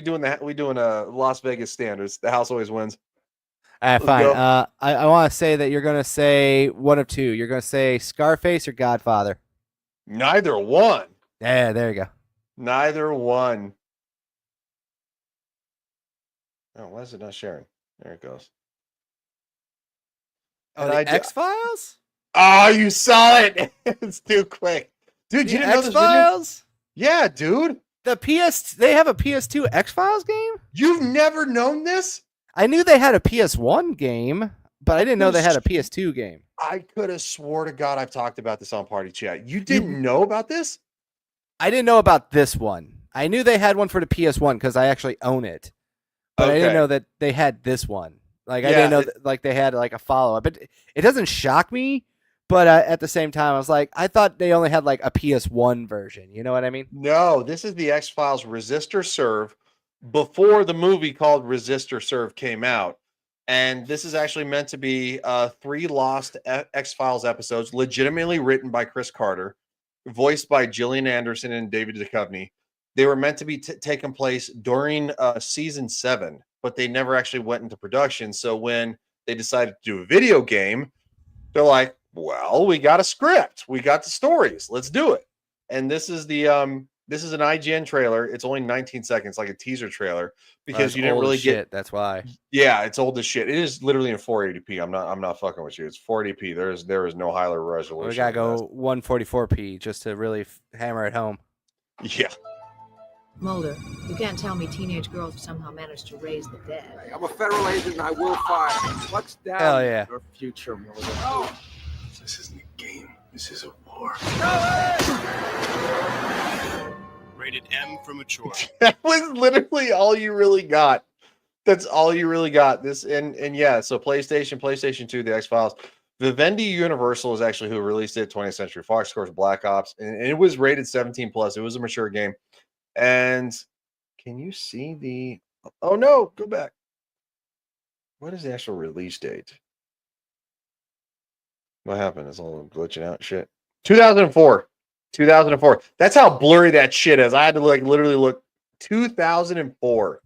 doing Las Vegas standards. The house always wins. All right, Let's fine. go. I want to say that you're going to say one of two. You're going to say Scarface or Godfather. Neither one. Yeah, there you go. Neither one. Oh, why is it not sharing? There it goes. Oh, And the I d- X-Files? Oh, you saw it. It's too quick. Dude, The you didn't know this video? X-Files? Yeah, dude. They have a PS2 X-Files game? You've never known this? I knew they had a PS1 game, but I didn't know they had a PS2 game. I could have swore to God I've talked about this on Party Chat. You didn't know about this? I didn't know about this one. I knew they had one for the PS1 because I actually own it, but I didn't Okay. know that they had this one. Like I Yeah, didn't know like they had like a follow up. It doesn't shock me, but at the same time, I was like, I thought they only had like a PS1 version. You know what I mean? No, this is the X-Files Resist or Serve before the movie called Resist or Serve came out. And this is actually meant to be 3 lost X-Files episodes, legitimately written by Chris Carter, voiced by Gillian Anderson and David Duchovny. They were meant to be taking place during season 7, but they never actually went into production. So when they decided to do a video game, they're like, well, we got a script, we got the stories, let's do it. And this is an IGN trailer. It's only 19 seconds, like a teaser trailer, because you didn't really get. That's why. Yeah, it's old as shit. It is literally in 480p. I'm not fucking with you. It's 480p. There is no higher resolution. We gotta than go 144p just to really hammer it home. this. Yeah. Mulder, you can't tell me teenage girls somehow managed to raise the dead. I'm a federal agent and I will fire. What's down Hell yeah. your future, Mulder? This isn't a game. This is a war. Rated M for mature. That was literally all you really got. That's all you really got. This and yeah, so PlayStation 2, the X-Files. Vivendi Universal is actually who released it. 20th Century Fox, of course, Black Ops, and it was rated 17 plus. It was a mature game. And can you see the? Oh no, go back. What is the actual release date? What happened? It's all glitching out. Shit. 2004. 2004. That's how blurry that shit is. I had to literally look. 2004.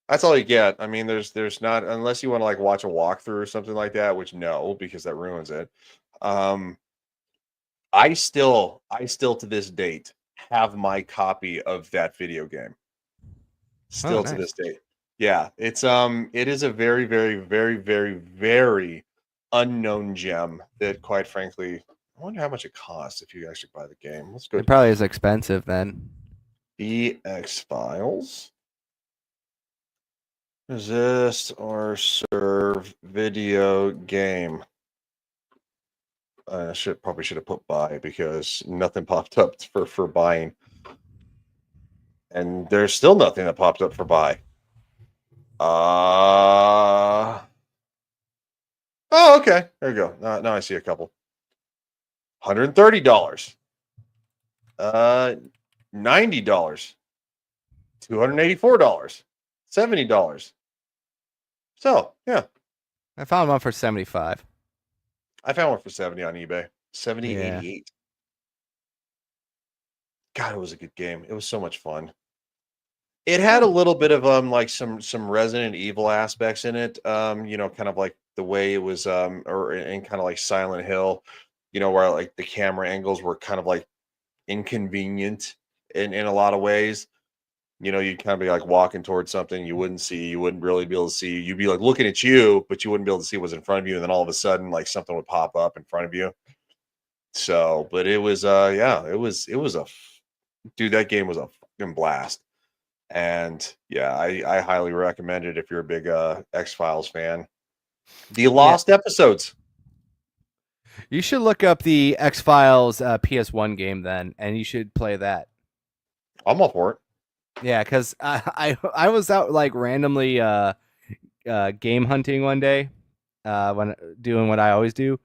That's all you get. I mean, there's not, unless you want to like watch a walkthrough or something like that, which no, because that ruins it. I still to this date have my copy of that video game. Still to nice. this date. Yeah, it is a very, very, very, very, very unknown gem that, quite frankly, I wonder how much it costs if you actually buy the game. Let's go It probably is expensive then. to X-Files. Resist or serve video game. I probably should have put buy because nothing popped up for buying. And there's still nothing that popped up for buy. Oh, okay. There you go. Now I see a couple. $130. $90. $284. $70. So, yeah. I found one for 75. I found one for 70 on eBay. 70, Yeah. 88. God, it was a good game. It was so much fun. It had a little bit of like some Resident Evil aspects in it. You know, kind of like the way it was or in kind of like Silent Hill, you know, where like the camera angles were kind of like inconvenient in a lot of ways. You know, you'd kind of be like walking towards something you wouldn't really be able to see. You'd be like looking at you, but you wouldn't be able to see what's in front of you. And then all of a sudden, like something would pop up in front of you. So, but it was, yeah, it was dude, that game was a fucking blast. And yeah, I highly recommend it if you're a big X-Files fan. The lost episodes. You should look up the X-Files PS1 game then, and you should play that. I'm all for it. Yeah, because I was out like randomly game hunting one day, when doing what I always do,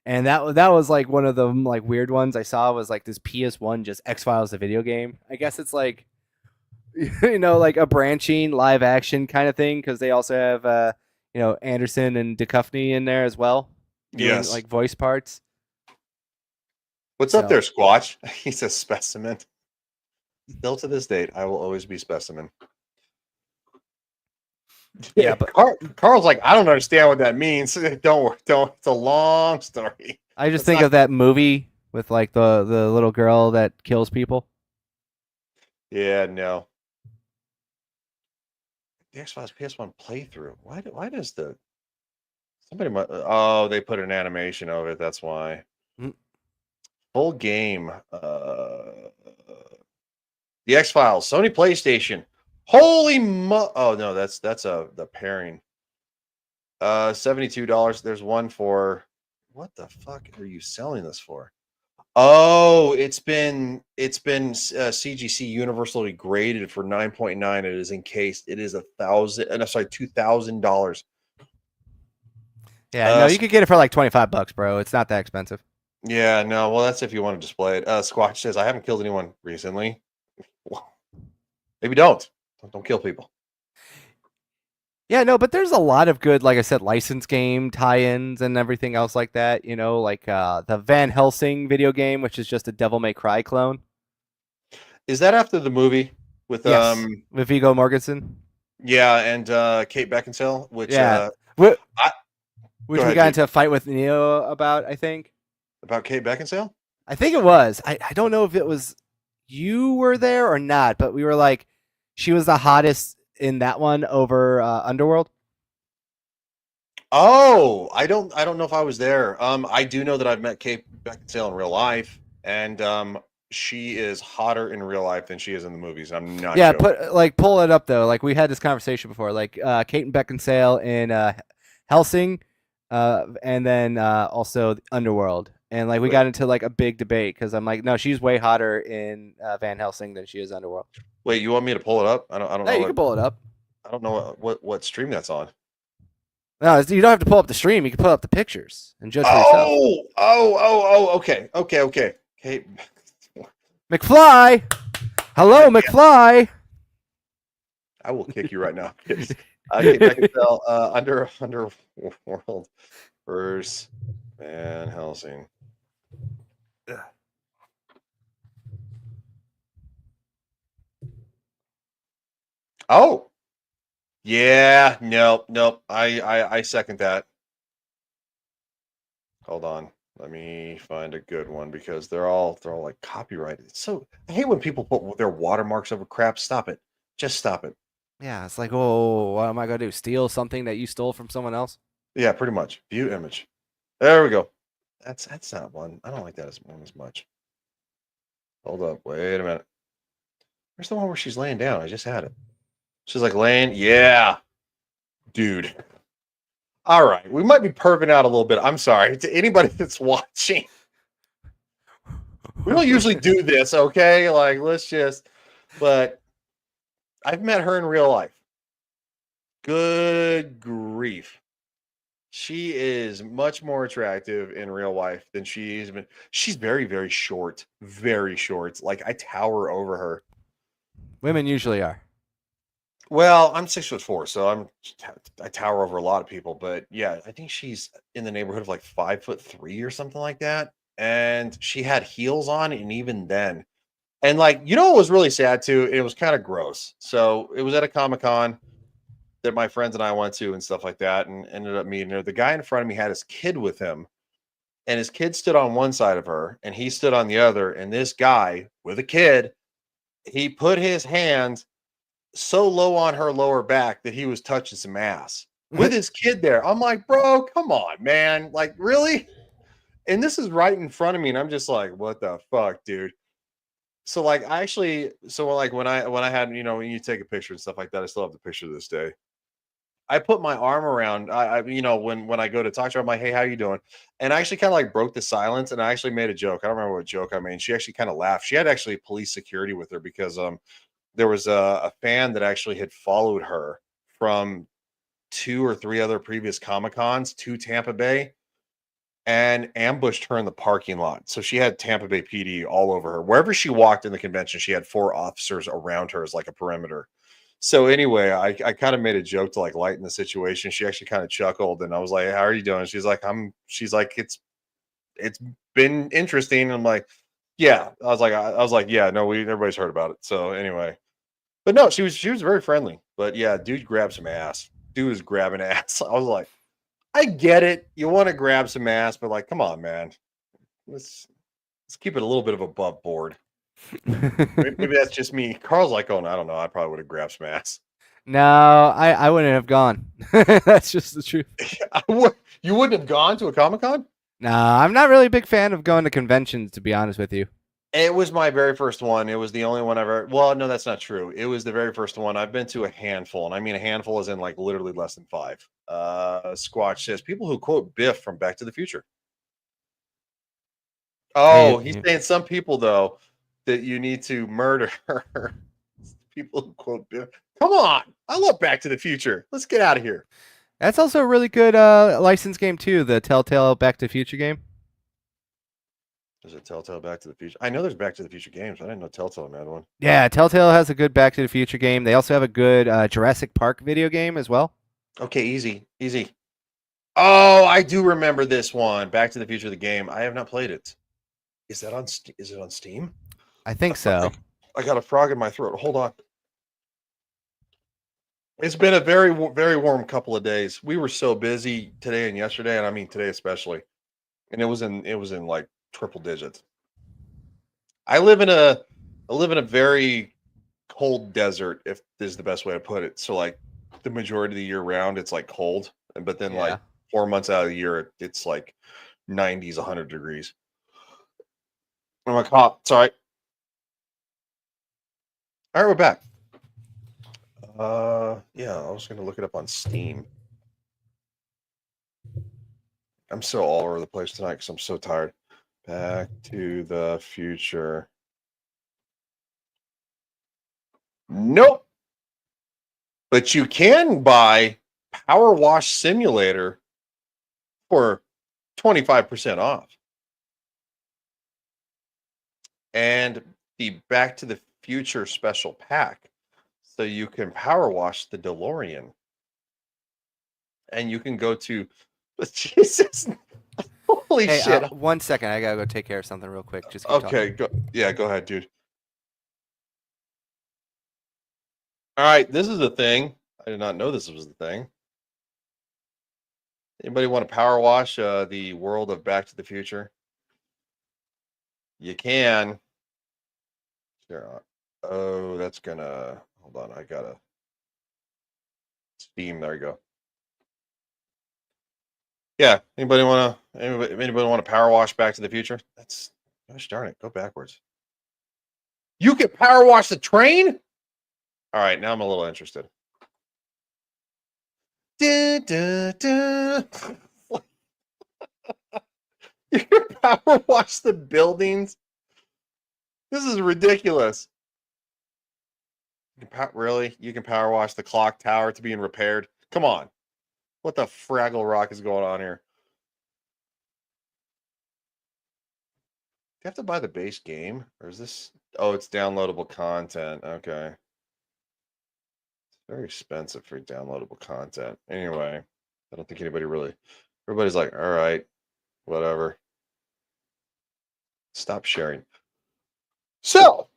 and that was like one of the like weird ones I saw was like this PS1 just X-Files the video game. I guess it's like like a branching live action kind of thing because they also have Anderson and Duchovny in there as well doing Yes. like voice parts. What's up there, Squatch? He's a specimen. Still to this date, I will always be specimen. Yeah, but Carl's like, I don't understand what that means. Don't. It's a long story. I just think of that movie with like the little girl that kills people. Yeah, no. The X-Files PS1 playthrough. Why does somebody they put an animation of it, that's why. Full game. The X-Files, Sony PlayStation. Holy oh no, that's the pairing. $72. There's one for what the fuck are you selling this for? Oh, it's been CGC universally graded for 9.9. It is encased. It is $2,000. Yeah, no, you could get it for like $25, bro. It's not that expensive. Yeah, no. Well, that's if you want to display it. Squatch says, I haven't killed anyone recently. Maybe don't kill people. Yeah, no, but there's a lot of good, like I said, license game tie-ins and everything else like that. Like the Van Helsing video game, which is just a Devil May Cry clone. Is that after the movie with with Viggo Mortensen? Yeah, and Kate Beckinsale, which which we ahead, got dude. into a fight with Neo about, I think. About Kate Beckinsale? I think it was. I don't know if it was you were there or not, but we were like, she was the hottest in that one over Underworld. Oh, I don't know if I was there. I do know that I've met Kate Beckinsale in real life, and she is hotter in real life than she is in the movies. I'm not. Yeah, joking. pull it up though. Like we had this conversation before. Like Kate Beckinsale in Helsing, and then also Underworld. And like we got into like a big debate because I'm like, no, she's way hotter in Van Helsing than she is Underworld. Wait, you want me to pull it up? I don't know. You can pull it up. I don't know what stream that's on. No, you don't have to pull up the stream. You can pull up the pictures and judge for yourself. Okay. Kate McFly. Hello, McFly. I will kick you right now. Kate Beckinsale, Underworld versus Van Helsing. Oh, yeah, nope. I second that. Hold on, let me find a good one because they're all like copyrighted. It's so I hate when people put their watermarks over crap. Stop it. Just stop it. Yeah, it's like, oh, what am I gonna do? Steal something that you stole from someone else? Yeah, pretty much. View image. There we go. That's not one. I don't like that as much. Hold up. Wait a minute. Where's the one where she's laying down? I just had it. She's like laying. Yeah. Dude. All right. We might be perving out a little bit. I'm sorry. To anybody that's watching. We don't usually do this, okay? Like, but I've met her in real life. Good grief. She is much more attractive in real life than she's been. She's very, very short. Very short. Like, I tower over her. Women usually are. Well, I'm 6'4", so I tower over a lot of people. But yeah, I think she's in the neighborhood of like 5'3" or something like that. And she had heels on, and even then, and like, what was really sad too? It was kind of gross. So it was at a Comic-Con that my friends and I went to and stuff like that, and ended up meeting her. The guy in front of me had his kid with him, and his kid stood on one side of her, and he stood on the other. And this guy with a kid, he put his hand so low on her lower back that he was touching some ass with his kid there. I'm like, bro, come on, man. Like, really? And this is right in front of me, and I'm just like, what the fuck, dude? So like, when I had, when you take a picture and stuff like that, I still have the picture to this day. I put my arm around, when I go to talk to her, I'm like, hey, how you doing? And I actually kind of like broke the silence, and I actually made a joke. I don't remember what joke I made. She actually kind of laughed. She had actually police security with her because there was a fan that actually had followed her from 2 or 3 other previous Comic Cons to Tampa Bay and ambushed her in the parking lot. So she had Tampa Bay PD all over her. Wherever she walked in the convention, she had 4 officers around her as like a perimeter. So anyway, I kind of made a joke to like lighten the situation. She actually kind of chuckled, and I was like, "How are you doing?" She's like, She's like, It's been interesting." I'm like, "Yeah." I was like, "Yeah, no, everybody's heard about it." So anyway, but no, she was very friendly. But yeah, dude grabbed some ass. Dude was grabbing ass. I was like, I get it. You want to grab some ass, but like, come on, man. Let's keep it a little bit of above board. Maybe that's just me. Carl's like, "Oh, no, I don't know. I probably would have grabbed some ass." No, I wouldn't have gone. That's just the truth. You wouldn't have gone to a Comic Con? No, I'm not really a big fan of going to conventions, to be honest with you. It was my very first one. It was the only one I've ever. Well, no, that's not true. It was the very first one. I've been to a handful, and I mean a handful is in like literally less than 5. Squatch says people who quote Biff from Back to the Future. Oh, he's saying some people though that you need to murder. People who quote Biff. Come on, I love Back to the Future. Let's get out of here. That's also a really good license game too, the Telltale Back to the Future game. There's a Telltale Back to the Future. I know there's Back to the Future games. I didn't know Telltale had one. Yeah, Telltale has a good Back to the Future game. They also have a good Jurassic Park video game as well. Okay, easy. Oh, I do remember this one. Back to the Future, the game. I have not played it. Is that on? Is it on Steam? I think so. I got a frog in my throat. Hold on. It's been a very, very warm couple of days. We were so busy today and yesterday, and I mean today especially. And it was in like triple digits. I live in a very cold desert, if this is the best way to put it. So like the majority of the year round, it's like cold, but then like 4 months out of the year, it's like 90s, 100 degrees. I'm like, "Oh, sorry." All right, we're back. Yeah, I was gonna look it up on Steam. I'm so all over the place tonight because I'm so tired. Back to the Future. Nope. But you can buy Power Wash Simulator for 25% off. And the Back to the Future special pack. So you can power wash the DeLorean. And you can go to Jesus. Holy Hey, shit. 1 second. I gotta go take care of something real quick. Just keep Okay, talking. go ahead, dude. All right, this is a thing. I did not know this was the thing. Anybody want to power wash the world of Back to the Future? You can. Sure. Oh, that's gonna hold on. I gotta Steam. There you go. Yeah. Anybody want to power wash Back to the Future? That's gosh darn it. Go backwards. You can power wash the train? All right, now I'm a little interested. You can power wash the buildings? This is ridiculous. Really? You can power wash the clock tower to being repaired? Come on. What the Fraggle Rock is going on here? Do you have to buy the base game? Or is this... Oh, it's downloadable content. Okay. It's very expensive for downloadable content. Anyway, I don't think anybody really... Everybody's like, all right, whatever. Stop sharing. So,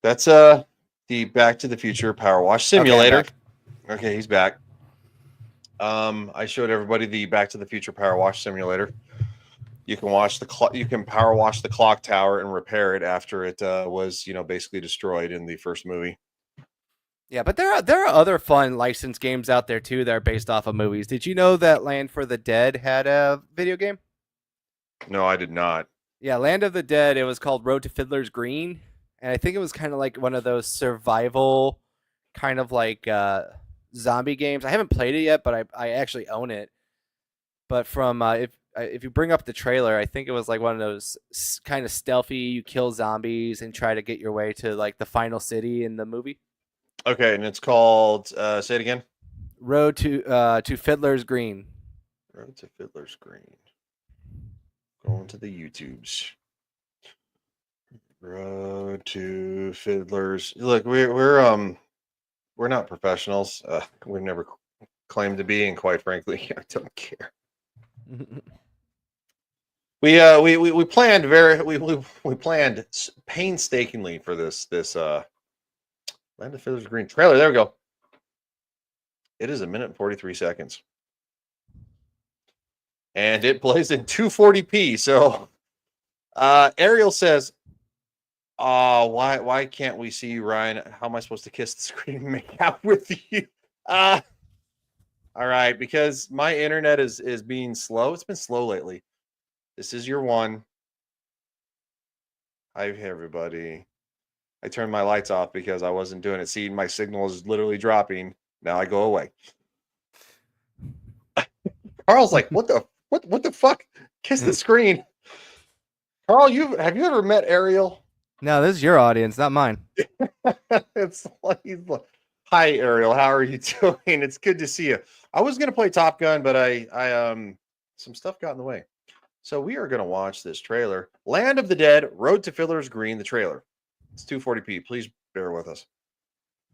that's the Back to the Future Power Wash Simulator. Okay, he's back. I showed everybody the Back to the Future Power Wash Simulator. You can wash the you can power wash the clock tower and repair it after it was, basically destroyed in the first movie. Yeah, but there are other fun licensed games out there too that are based off of movies. Did you know that Land for the Dead had a video game? No, I did not. Yeah, Land of the Dead. It was called Road to Fiddler's Green, and I think it was kind of like one of those survival, kind of like zombie games. I haven't played it yet, but I actually own it. But from if you bring up the trailer, I think it was like one of those kind of stealthy. You kill zombies and try to get your way to like the final city in the movie. Okay, and it's called. Say it again. Road to Fiddler's Green. Road to Fiddler's Green. Going to the YouTubes. Road to Fiddler's. Look, we're not professionals. We've never claimed to be, and quite frankly, I don't care. We planned we planned painstakingly for this Land of Fiddler's Green trailer. There we go. It is 1 minute and 43 seconds. And it plays in 240p. So Ariel says, why can't we see you, Ryan? How am I supposed to kiss the screen and make out with you? All right, because my internet is being slow. It's been slow lately. This is your one. Hi, everybody. I turned my lights off because I wasn't doing it. See, my signal is literally dropping. Now I go away. Carl's like, what the fuck? Kiss the screen. Carl, have you ever met Ariel? No, this is your audience, not mine. It's like, hi Ariel, how are you doing? It's good to see you. I was gonna play Top Gun, but I some stuff got in the way. So we are gonna watch this trailer. Land of the Dead, Road to Fiddler's Green, the trailer. It's 240p. Please bear with us.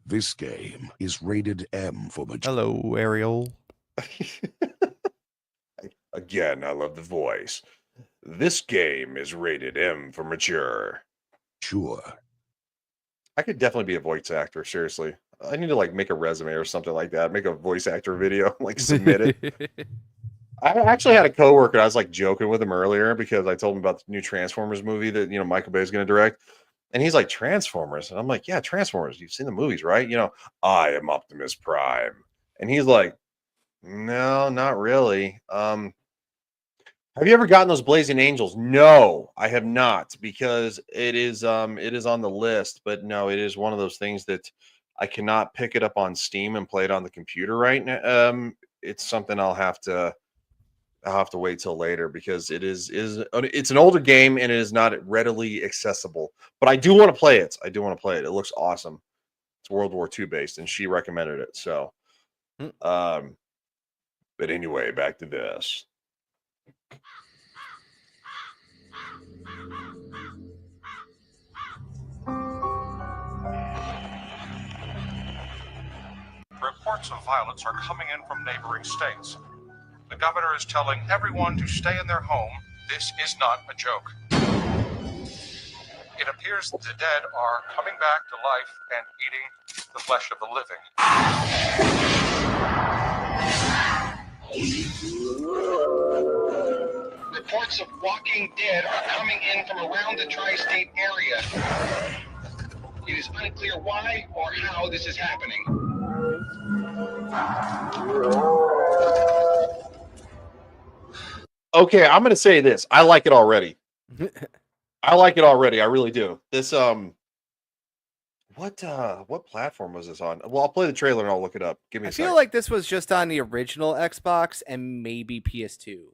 This game is rated M for mature. Hello, Ariel. Again, I love the voice. This game is rated M for mature. I could definitely be a voice actor, seriously. I need to like make a resume or something like that. Make a voice actor video, like submit it. I actually had a coworker. I was like joking with him earlier because I told him about the new Transformers movie that Michael Bay is going to direct. And he's like, Transformers? And I'm like, yeah, Transformers. You've seen the movies, right? I am Optimus Prime. And he's like, no, not really. Have you ever gotten those Blazing Angels? No, I have not, because it is on the list, but no, it is one of those things that I cannot pick it up on Steam and play it on the computer right now. It's something I'll have to wait till later because it's an older game and it is not readily accessible. But I do want to play it. It looks awesome. It's World War II based, and she recommended it. So, but anyway, back to this. Reports of violence are coming in from neighboring states. The governor is telling everyone to stay in their home. This is not a joke. It appears the dead are coming back to life and eating the flesh of the living. Reports of walking dead are coming in from around the tri-state area. It is unclear why or how this is happening. Okay, I'm gonna say this. I like it already. I really do. This what platform was this on? Well, I'll play the trailer and I'll look it up. Give me a second. I feel like this was just on the original Xbox and maybe PS2.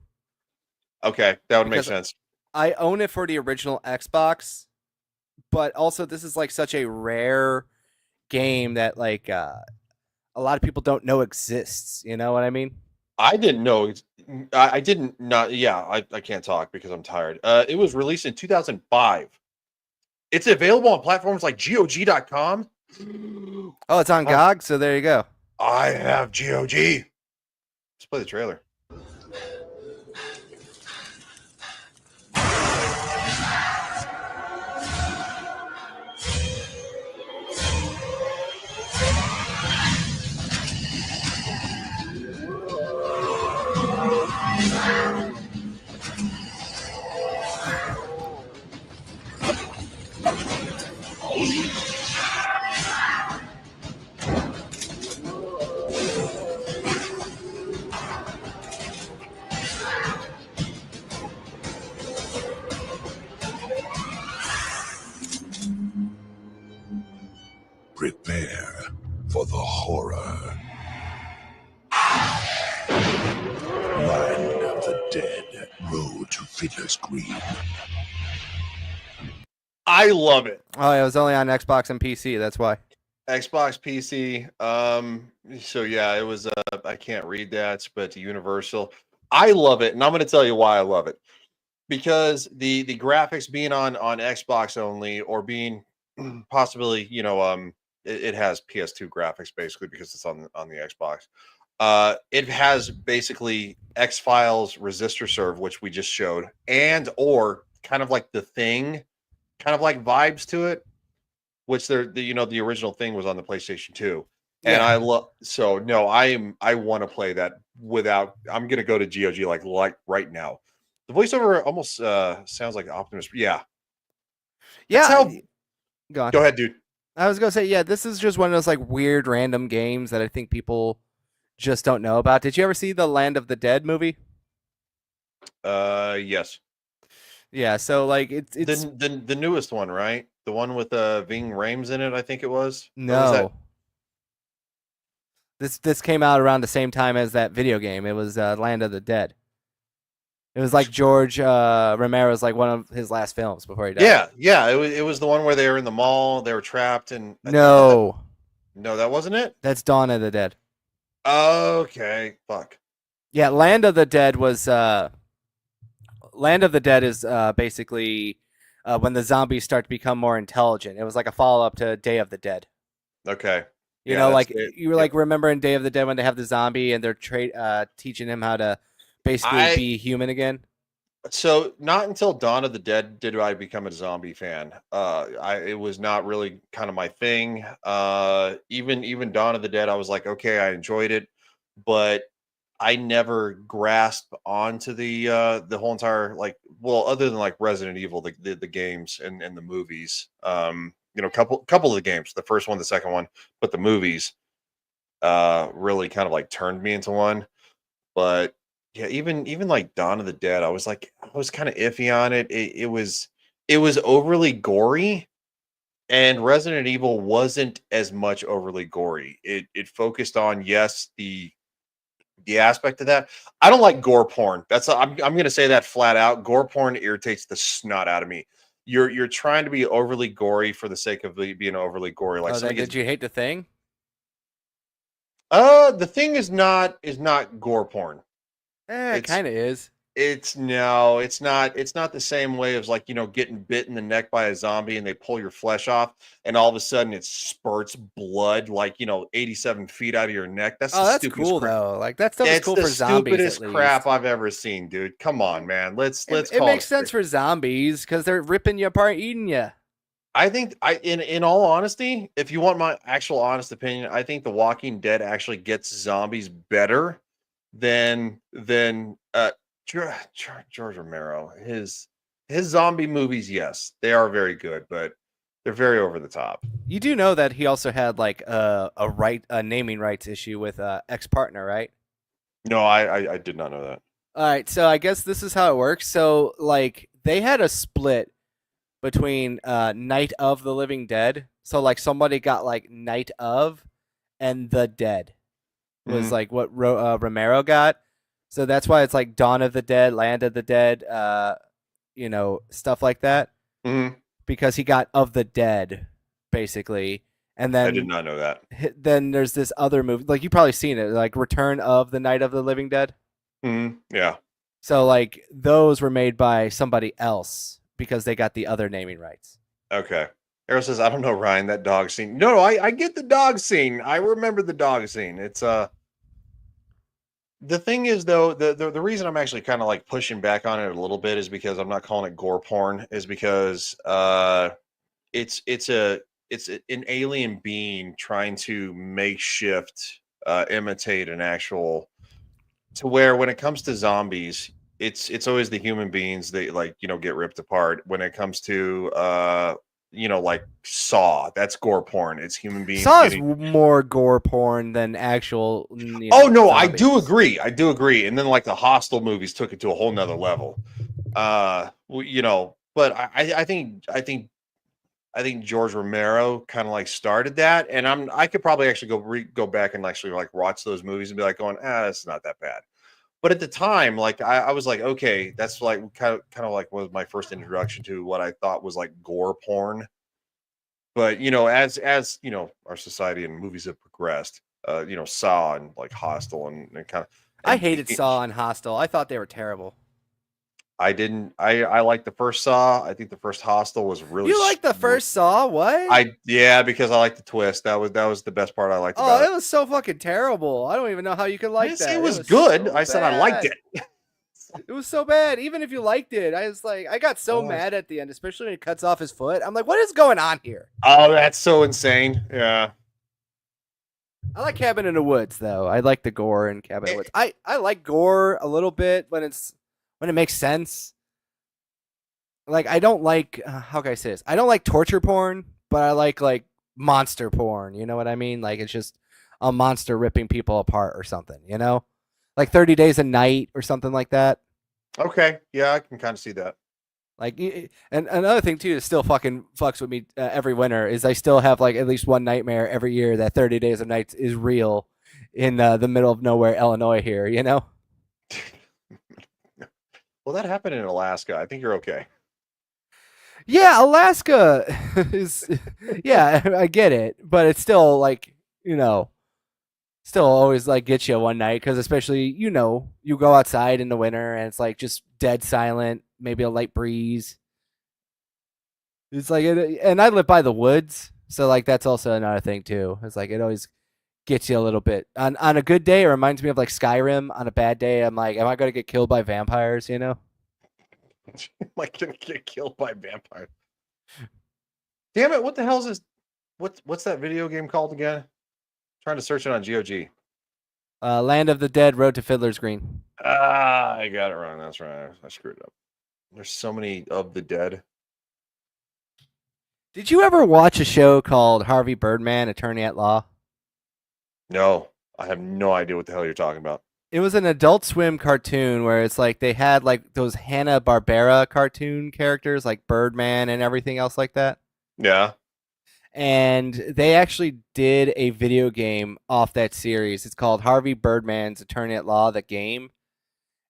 Okay, that would make sense. I own it for the original Xbox, but also this is like such a rare game that like a lot of people don't know exists. You know what I mean? I didn't know. I didn't not. Yeah, I can't talk because I'm tired. It was released in 2005. It's available on platforms like GOG.com. Oh, it's on GOG, so there you go. I have GOG. Let's play the trailer. Prepare for the horror. Land of the Dead, Road to Fiddler's Green. I love it. Oh, it was only on Xbox and PC. That's why. Xbox PC. So yeah, it was I can't read that, but Universal. I love it, and I'm gonna tell you why I love it. Because the graphics being on Xbox only or being possibly, it has PS2 graphics basically because it's on the Xbox. It has basically X Files Resistor Serve, which we just showed, and or kind of like the thing, kind of like vibes to it, which the original thing was on the PlayStation 2. And Yeah. I love so no, I want to play that without I'm gonna go to GOG like right now. The voiceover almost sounds like Optimus. Yeah. That's Yeah. how Go on. go ahead, dude. I was gonna say, yeah, this is just one of those like weird random games that I think people just don't know about. Did you ever see the Land of the Dead movie? Yes. Yeah, so like it's The newest one, right? The one with Ving Rhames in it, I think it was. Or was that no. This came out around the same time as that video game. It was Land of the Dead. It was like George Romero's like one of his last films before he died. Yeah, it was the one where they were in the mall, they were trapped, and I think No, no, that wasn't it. that's Dawn of the Dead. Okay, fuck. Yeah, Land of the Dead was Land of the Dead is basically when the zombies start to become more intelligent. It was like a follow up to Day of the Dead. Okay. You Yeah, know, that's like it. you were like remembering Day of the Dead when they have the zombie and they're teaching him how to basically be human again. So not until Dawn of the Dead did I become a zombie fan. It was not really kind of my thing. Even Dawn of the Dead, I was like, okay, I enjoyed it, but I never grasped onto the whole entire well, other than like Resident Evil, the games and the movies. Couple of the games, the first one, the second one, but the movies really kind of like turned me into one. But yeah, even like Dawn of the Dead, I was kind of iffy on it. It was overly gory, and Resident Evil wasn't as much overly gory. It focused on, yes, the aspect of that. I don't like gore porn. I'm gonna say that flat out. Gore porn irritates the snot out of me. You're trying to be overly gory for the sake of being overly gory. Like Oh, then something gets did you hate the thing? the thing is not gore porn. It It's kind of is. It's no, it's not the same way as like, getting bit in the neck by a zombie and they pull your flesh off and all of a sudden it spurts blood like, 87 feet out of your neck. That's Oh, the that's stupidest cool crap. though. Like that stuff is It's cool the for zombies. stupidest At crap least. I've ever seen, dude. Come on, man. Let's It call makes it sense straight. for zombies because they're ripping you apart, eating you. I think in all honesty, if you want my actual honest opinion, I think The Walking Dead actually gets zombies better than George Romero. His zombie movies, yes, they are very good, but they're very over the top. You do know that he also had like a naming rights issue with ex partner, right? No, I did not know that. All right, so I guess this is how it works. So like they had a split between Night of the Living Dead. So like somebody got like Night of and the Dead was like what Romero got. So that's why it's like Dawn of the Dead, Land of the Dead, stuff like that. Mhm. Because he got of the Dead, basically. And I did then not know that. then there's this other movie, like you probably seen it, like Return of the Night of the Living Dead. Yeah. So like those were made by somebody else because they got the other naming rights. Okay. Arrow says, I don't know, Ryan, that dog scene. No, I get the dog scene. I remember the dog scene. It's the thing is though, the reason I'm actually kind of like pushing back on it a little bit is because I'm not calling it gore porn, is because it's an alien being trying to makeshift imitate an actual, to where when it comes to zombies, it's always the human beings that get ripped apart. When it comes to like Saw, that's gore porn. It's human beings Saw is getting. more gore porn than actual. Oh no, I zombies. do agree. I do agree. And then like the Hostel movies took it to a whole nother level. But I think George Romero kind of like started that, and I could probably actually go back and actually like watch those movies and be like going, that's not that bad. But at the time, like I was like, okay, that's like kind of like was my first introduction to what I thought was like gore porn. But you know, as you know, our society and movies have progressed, you know, Saw and like Hostel and kind of. I hated Saw and Hostel. I thought they were terrible. I didn't. I like the first Saw. I think the first Hostel was really. You like the first Saw? What? Yeah, because I like the twist. That was the best part I liked Oh, about it was so fucking terrible. I don't even know how you could I like didn't that. say it was good. so I said I liked bad. it. It was so bad. Even if you liked it, I was like, I got so mad at the end, especially when he cuts off his foot. I'm like, what is going on here? Oh, that's so insane. Yeah. I like Cabin in the Woods though. I like the gore in Cabin in the Woods. I like gore a little bit when it makes sense. Like I don't like how can I say this? I don't like torture porn, but I like monster porn. You know what I mean? Like it's just a monster ripping people apart or something. You know, like 30 Days a Night or something like that. Okay. Yeah, I can kind of see that. Like, and another thing too that still fucking fucks with me every winter is I still have like at least one nightmare every year that 30 Days of Nights is real in the middle of nowhere, Illinois here, you know? Well, that happened in Alaska. I think you're okay. Yeah, Alaska is, yeah, I get it, but it's still like, you know, still always like gets you one night because especially, you know, you go outside in the winter and it's like just dead silent, maybe a light breeze. It's like, and I live by the woods, so like that's also another thing too. It's like it always gets you a little bit. On a good day, it reminds me of like Skyrim. On a bad day, I'm like, am I gonna get killed by vampires? You know? Am I gonna get killed by vampires? Damn it! What the hell is this? What's that video game called again? Trying to search it on GOG. Land of the Dead, Road to Fiddler's Green. Ah, I got it wrong. That's right. I screwed up. There's so many of the dead. Did you ever watch a show called Harvey Birdman, Attorney at Law? No, I have no idea what the hell you're talking about. It was an Adult Swim cartoon where it's like they had like those Hanna-Barbera cartoon characters like Birdman and everything else like that. Yeah. And they actually did a video game off that series. It's called Harvey Birdman's Attorney at Law, the game.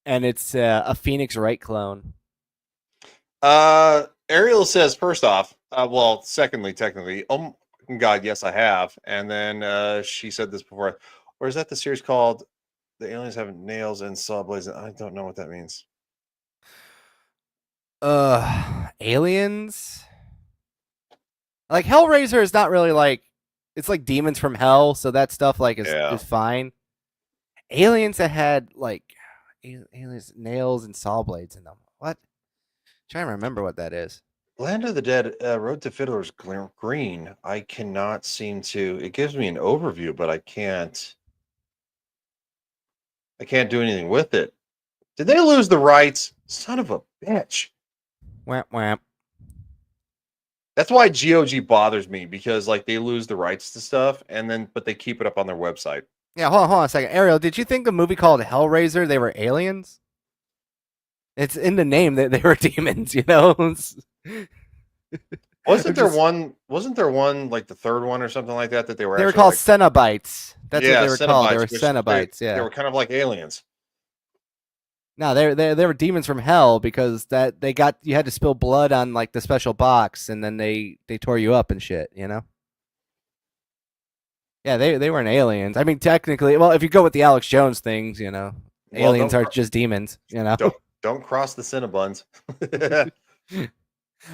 And it's a Phoenix Wright clone. Ariel says, first off, well, secondly, technically, oh God, yes, I have. And then she said this before. Or is that the series called The Aliens Have Nails and Saw Blades? I don't know what that means. Aliens? Like Hellraiser is not really like, it's like demons from hell, so that stuff like is fine. Aliens that had like aliens nails and saw blades in them. What? Trying to remember what that is. Land of the Dead, Road to Fiddler's Green. I cannot seem to. It gives me an overview, but I can't do anything with it. Did they lose the rights? Son of a bitch. Wham wham. That's why GOG bothers me because like they lose the rights to stuff but they keep it up on their website. Yeah, hold on a second. Ariel, did you think the movie called Hellraiser they were aliens? It's in the name that they were demons, you know? Wasn't there one like the third one or something like that they were They were actually called like, Cenobites. That's what they were called. They were which Cenobites, yeah. They were kind of like aliens. No, they were demons from hell because you had to spill blood on like the special box and then they tore you up and shit, you know? Yeah, they weren't aliens. I mean, technically, well, if you go with the Alex Jones things, you know, aliens are just demons, you know? Don't cross the Cinnabons.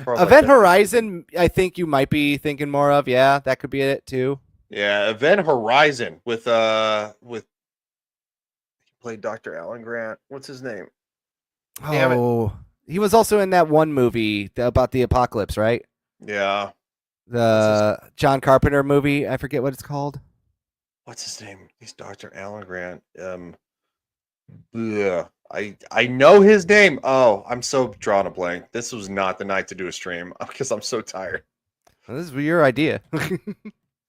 Event Horizon, I think you might be thinking more of. Yeah, that could be it too. Yeah, Event Horizon with he played Dr. Alan Grant. What's his name? Oh, he was also in that one movie about the apocalypse, right? Yeah. The John Carpenter movie. I forget what it's called. What's his name? He's Dr. Alan Grant. Yeah. I know his name. Oh, I'm so drawing a blank. This was not the night to do a stream because I'm so tired. Well, this was your idea. It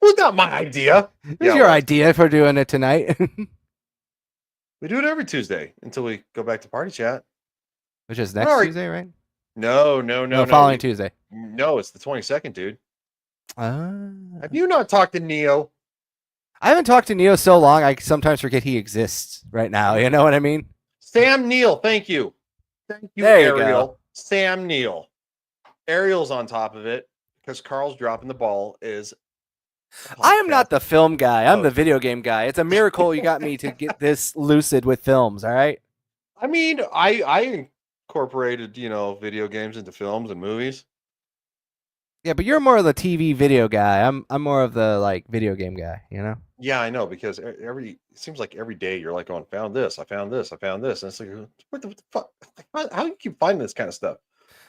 was not my idea. It was your idea for doing it tonight. We do it every Tuesday until we go back to party chat. Which is next Tuesday, right? No. Following Tuesday. No, it's the 22nd, dude. Have you not talked to Neo? I haven't talked to Neo so long, I sometimes forget he exists right now. You know what I mean? Sam Neill, thank you. Thank you, there Ariel. You go. Sam Neill. Ariel's on top of it. because Carl's dropping the ball, is I am not podcast. the film guy. I'm Oh. the video game guy. It's a miracle you got me to get this lucid with films. All right. I mean, I incorporated, video games into films and movies. Yeah, but you're more of the TV video guy. I'm more of the like video game guy. You know. Yeah, I know, because it seems like every day you're like, found this, I found this, I found this. And it's like, what the fuck? How do you keep finding this kind of stuff?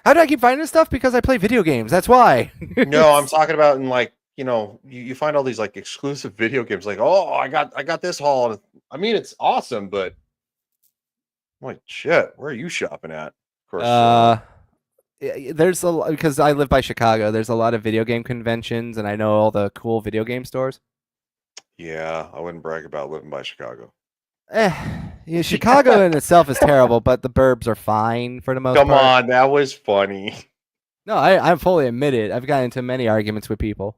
How do I keep finding this stuff? Because I play video games. That's why. No, I'm talking about in like, you find all these like exclusive video games, like, oh, I got this haul. I mean, it's awesome, but I'm like, shit, where are you shopping at? Of course. There's because I live by Chicago. There's a lot of video game conventions, and I know all the cool video game stores. Yeah, I wouldn't brag about living by Chicago. Yeah, Chicago in itself is terrible, but the burbs are fine for the most Come part. on, that was funny. No, I fully admit it. I've gotten into many arguments with people.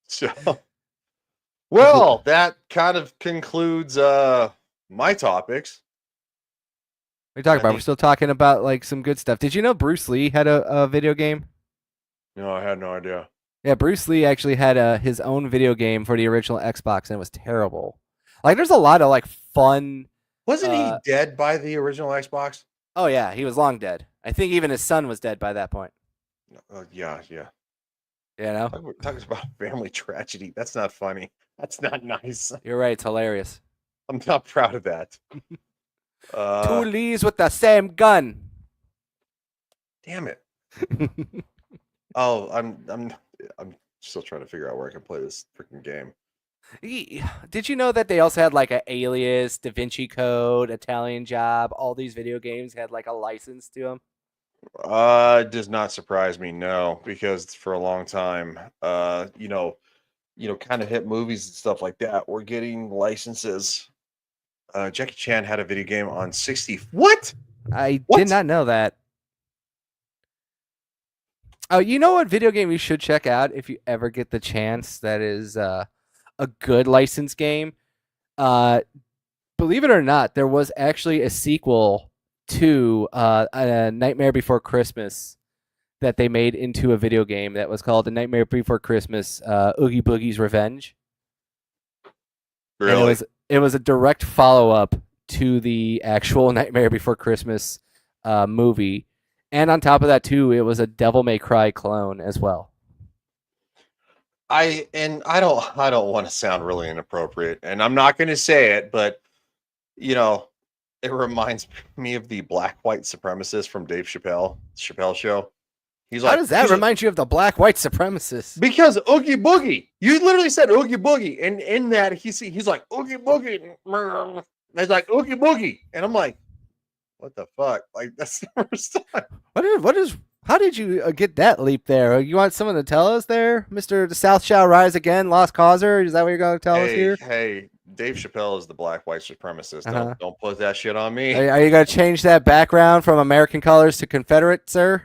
So, well, that kind of concludes my topics. What are you talking I about? We're think- still talking about like some good stuff. Did you know Bruce Lee had a video game? No, I had no idea. Yeah, Bruce Lee actually had his own video game for the original Xbox, and it was terrible. Like, there's a lot of like fun. Wasn't he dead by the original Xbox? Oh yeah, he was long dead. I think even his son was dead by that point. Yeah. You know, Talking about family tragedy. That's not funny. That's not nice. you're right. It's hilarious. I'm not proud of that. Two Lees with the same gun. Damn it. Oh, I'm still trying to figure out where I can play this freaking game. Did you know that they also had like an Alias, Da Vinci Code, Italian Job? All these video games had like a license to them. It does not surprise me, no, because for a long time, kind of hit movies and stuff like that were getting licenses. Jackie Chan had a video game on 60. What? I What? did not know that. Oh, you know what video game you should check out if you ever get the chance? That is a good license game. Believe it or not, there was actually a sequel to A Nightmare Before Christmas that they made into a video game that was called A Nightmare Before Christmas Oogie Boogie's Revenge. And Really? it was a direct follow-up to the actual Nightmare Before Christmas movie. And on top of that, too, it was a Devil May Cry clone as well. I don't want to sound really inappropriate, and I'm not going to say it, but it reminds me of the black white supremacist from Dave Chappelle show. He's like, How does that remind you of the black white supremacists? Because Oogie Boogie, you literally said Oogie Boogie, and in that he's like Oogie Boogie, and it's like Oogie Boogie, and I'm like, what the fuck? Like, that's the first time. How did you get that leap there? You want someone to tell us there, Mr. The South Shall Rise Again, Lost Causer? Is that what you're going to tell us here? Hey, Dave Chappelle is the black white supremacist. Don't put that shit on me. Are you going to change that background from American colors to Confederate, sir?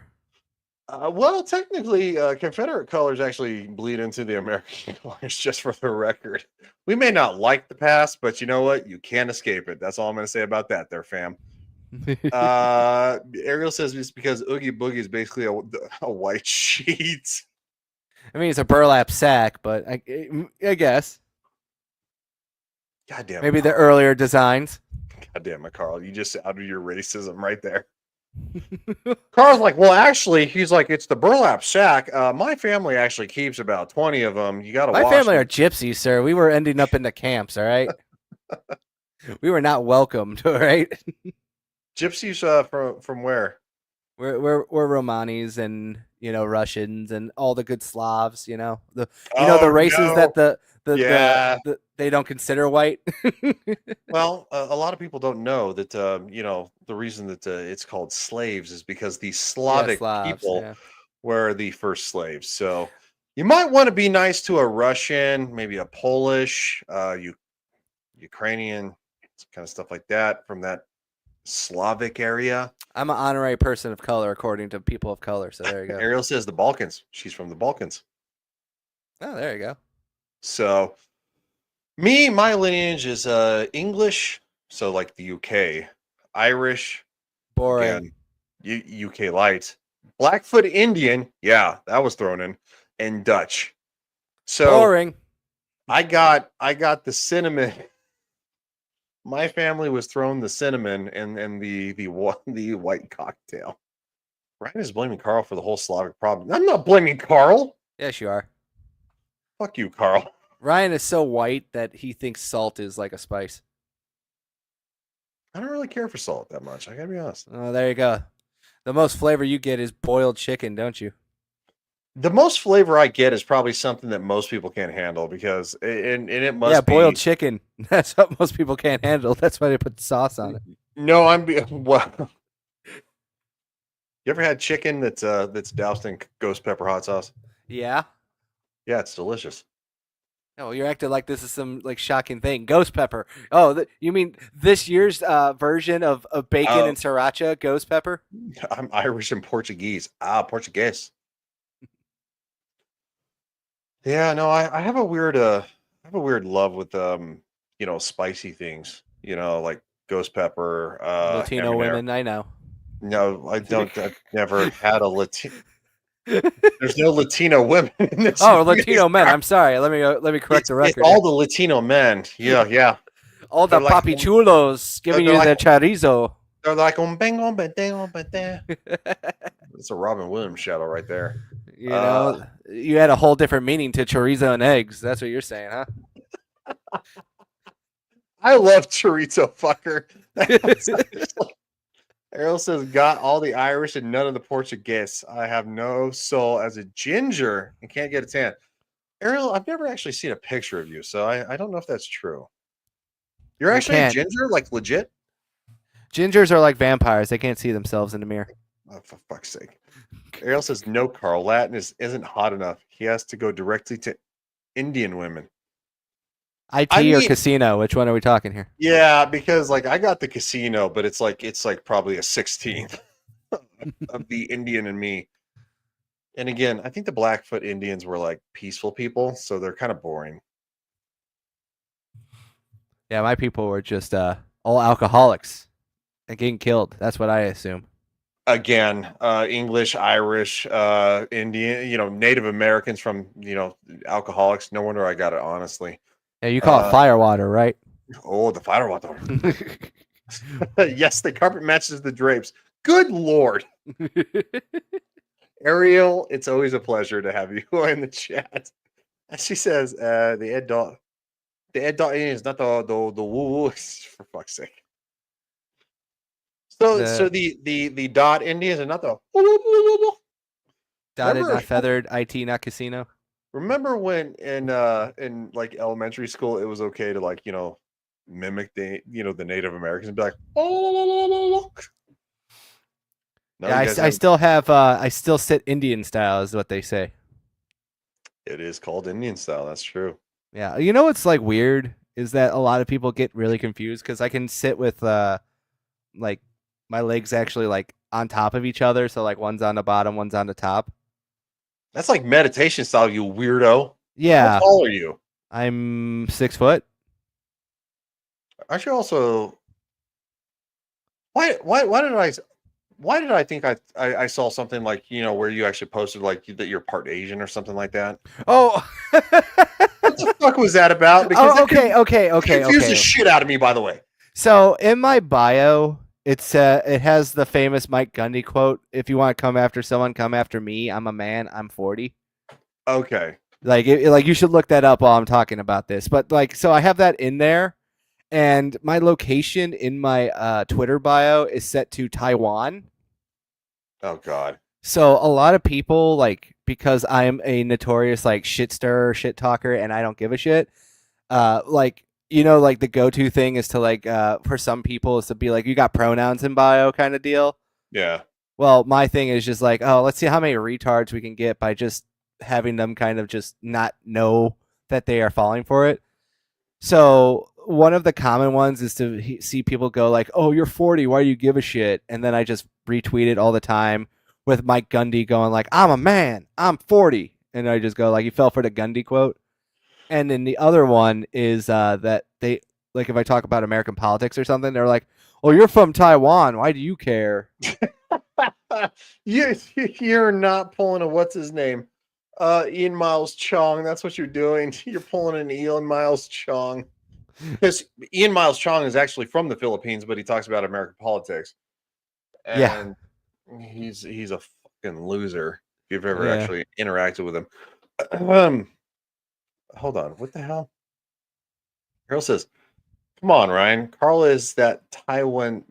Well, technically, Confederate colors actually bleed into the American colors, just for the record. We may not like the past, but you know what? You can't escape it. That's all I'm going to say about that there, fam. Ariel says it's because Oogie Boogie is basically a white sheet. I mean, it's a burlap sack, but I guess. God damn it. Maybe the earlier designs. God damn it, Carl. You just outed your racism right there. Carl's like, well, actually, he's like, it's the burlap sack. My family actually keeps about 20 of them. You got to My wash family them. are gypsies, sir. We were ending up in the camps, all right? We were not welcomed, all right? Gypsies from where? We're Romanis and Russians and all the good Slavs, the Oh, races no. that Yeah. they don't consider white. Well, a lot of people don't know that the reason that it's called slaves is because the Slavic Slavs, people yeah. were the first slaves. So you might want to be nice to a Russian, maybe a Polish, Ukrainian, kind of stuff like that from that Slavic area. I'm an honorary person of color according to people of color, so there you go. Ariel says the Balkans. She's from the Balkans. Oh, there you go. So my lineage is English, so like the UK, Irish, Boring. again, UK light, Blackfoot Indian, yeah, that was thrown in, and Dutch. So Boring. I got the cinnamon. My family was thrown the cinnamon and the white cocktail. Ryan is blaming Carl for the whole Slavic problem. I'm not blaming Carl. Yes, you are. Fuck you, Carl. Ryan is so white that he thinks salt is like a spice. I don't really care for salt that much. I gotta be honest. Oh, there you go. The most flavor you get is boiled chicken, don't you? The most flavor I get is probably something that most people can't handle because and it must boiled be chicken. That's what most people can't handle. That's why they put sauce on it. No, well. You ever had chicken that's doused in ghost pepper hot sauce? Yeah. Yeah, it's delicious. Oh, you're acting like this is some like shocking thing. Ghost pepper. Oh, you mean this year's version of bacon and sriracha ghost pepper? I'm Irish and Portuguese. Portuguese. Yeah, no, I have a weird love with spicy things. Like ghost pepper, Latino habanero. women, I know. No, I don't. I've never had a Latino. There's no Latino women in this. Oh, Latino men. I'm sorry. Let me correct the record. It's all the Latino men. Yeah. All the papi chulos giving you the chorizo. They're like It's a Robin Williams shadow right there. You know, you had a whole different meaning to chorizo and eggs. That's what you're saying, huh? I love chorizo, fucker. Errol says, got all the Irish and none of the Portuguese. I have no soul as a ginger and can't get a tan. Errol, I've never actually seen a picture of you, so I don't know if that's true. You're actually a ginger, like legit? Gingers are like vampires. They can't see themselves in the mirror. Oh, for fuck's sake. Errol says, no, Carl. Latin isn't hot enough. He has to go directly to Indian women. Or casino? Which one are we talking here? Yeah, because like I got the casino, but it's like probably a 16th of the Indian and me. And again, I think the Blackfoot Indians were like peaceful people, so they're kind of boring. Yeah, my people were just all alcoholics and getting killed. That's what I assume. Again, English, Irish, Indian, Native Americans from, alcoholics. No wonder I got it, honestly. Yeah, you call it firewater, right? Oh, the firewater. Yes, the carpet matches the drapes. Good Lord. Ariel, it's always a pleasure to have you in the chat. And she says, the Ed Dot is not the woo for fuck's sake. So the dot Indians are not the dotted, not feathered, IT, not casino. Remember when in like elementary school it was okay to like mimic the the Native Americans and be like no, yeah, I still have I still sit Indian style is what they say. It is called Indian style. That's true. Yeah, you know what's like weird is that a lot of people get really confused because I can sit with like my legs actually like on top of each other, so like one's on the bottom, one's on the top. That's like meditation style, you weirdo. Yeah. How tall are you? I'm 6 foot. Aren't you also? Why did I think I saw something like where you actually posted like that you're part Asian or something like that? Oh, what the fuck was that about? Because okay. Confused the shit out of me, by the way. So in my bio, it has the famous Mike Gundy quote: "If you want to come after someone, come after me. I'm a man. I'm 40." Okay. Like you should look that up while I'm talking about this. But like, so I have that in there, and my location in my Twitter bio is set to Taiwan. Oh God. So a lot of people like, because I'm a notorious like shit stirrer, shit talker, and I don't give a shit. Like the go-to thing is to like for some people is to be like, you got pronouns in bio kind of deal. Yeah. Well, my thing is just like, oh, let's see how many retards we can get by just having them kind of just not know that they are falling for it. So one of the common ones is to see people go like, oh, you're 40. Why do you give a shit? And then I just retweet it all the time with Mike Gundy going like, I'm a man. I'm 40. And I just go like, you fell for the Gundy quote. And then the other one is that they, like if I talk about American politics or something, they're like, oh, you're from Taiwan. Why do you care? You're not pulling a what's his name? Ian Miles Chong. That's what you're doing. You're pulling an Ian Miles Chong. Because Ian Miles Chong is actually from the Philippines, but he talks about American politics. Yeah. And he's a fucking loser if you've ever Yeah. actually interacted with him. Hold on, what the hell? Girl says, "Come on, Ryan. Carla is that Taiwanian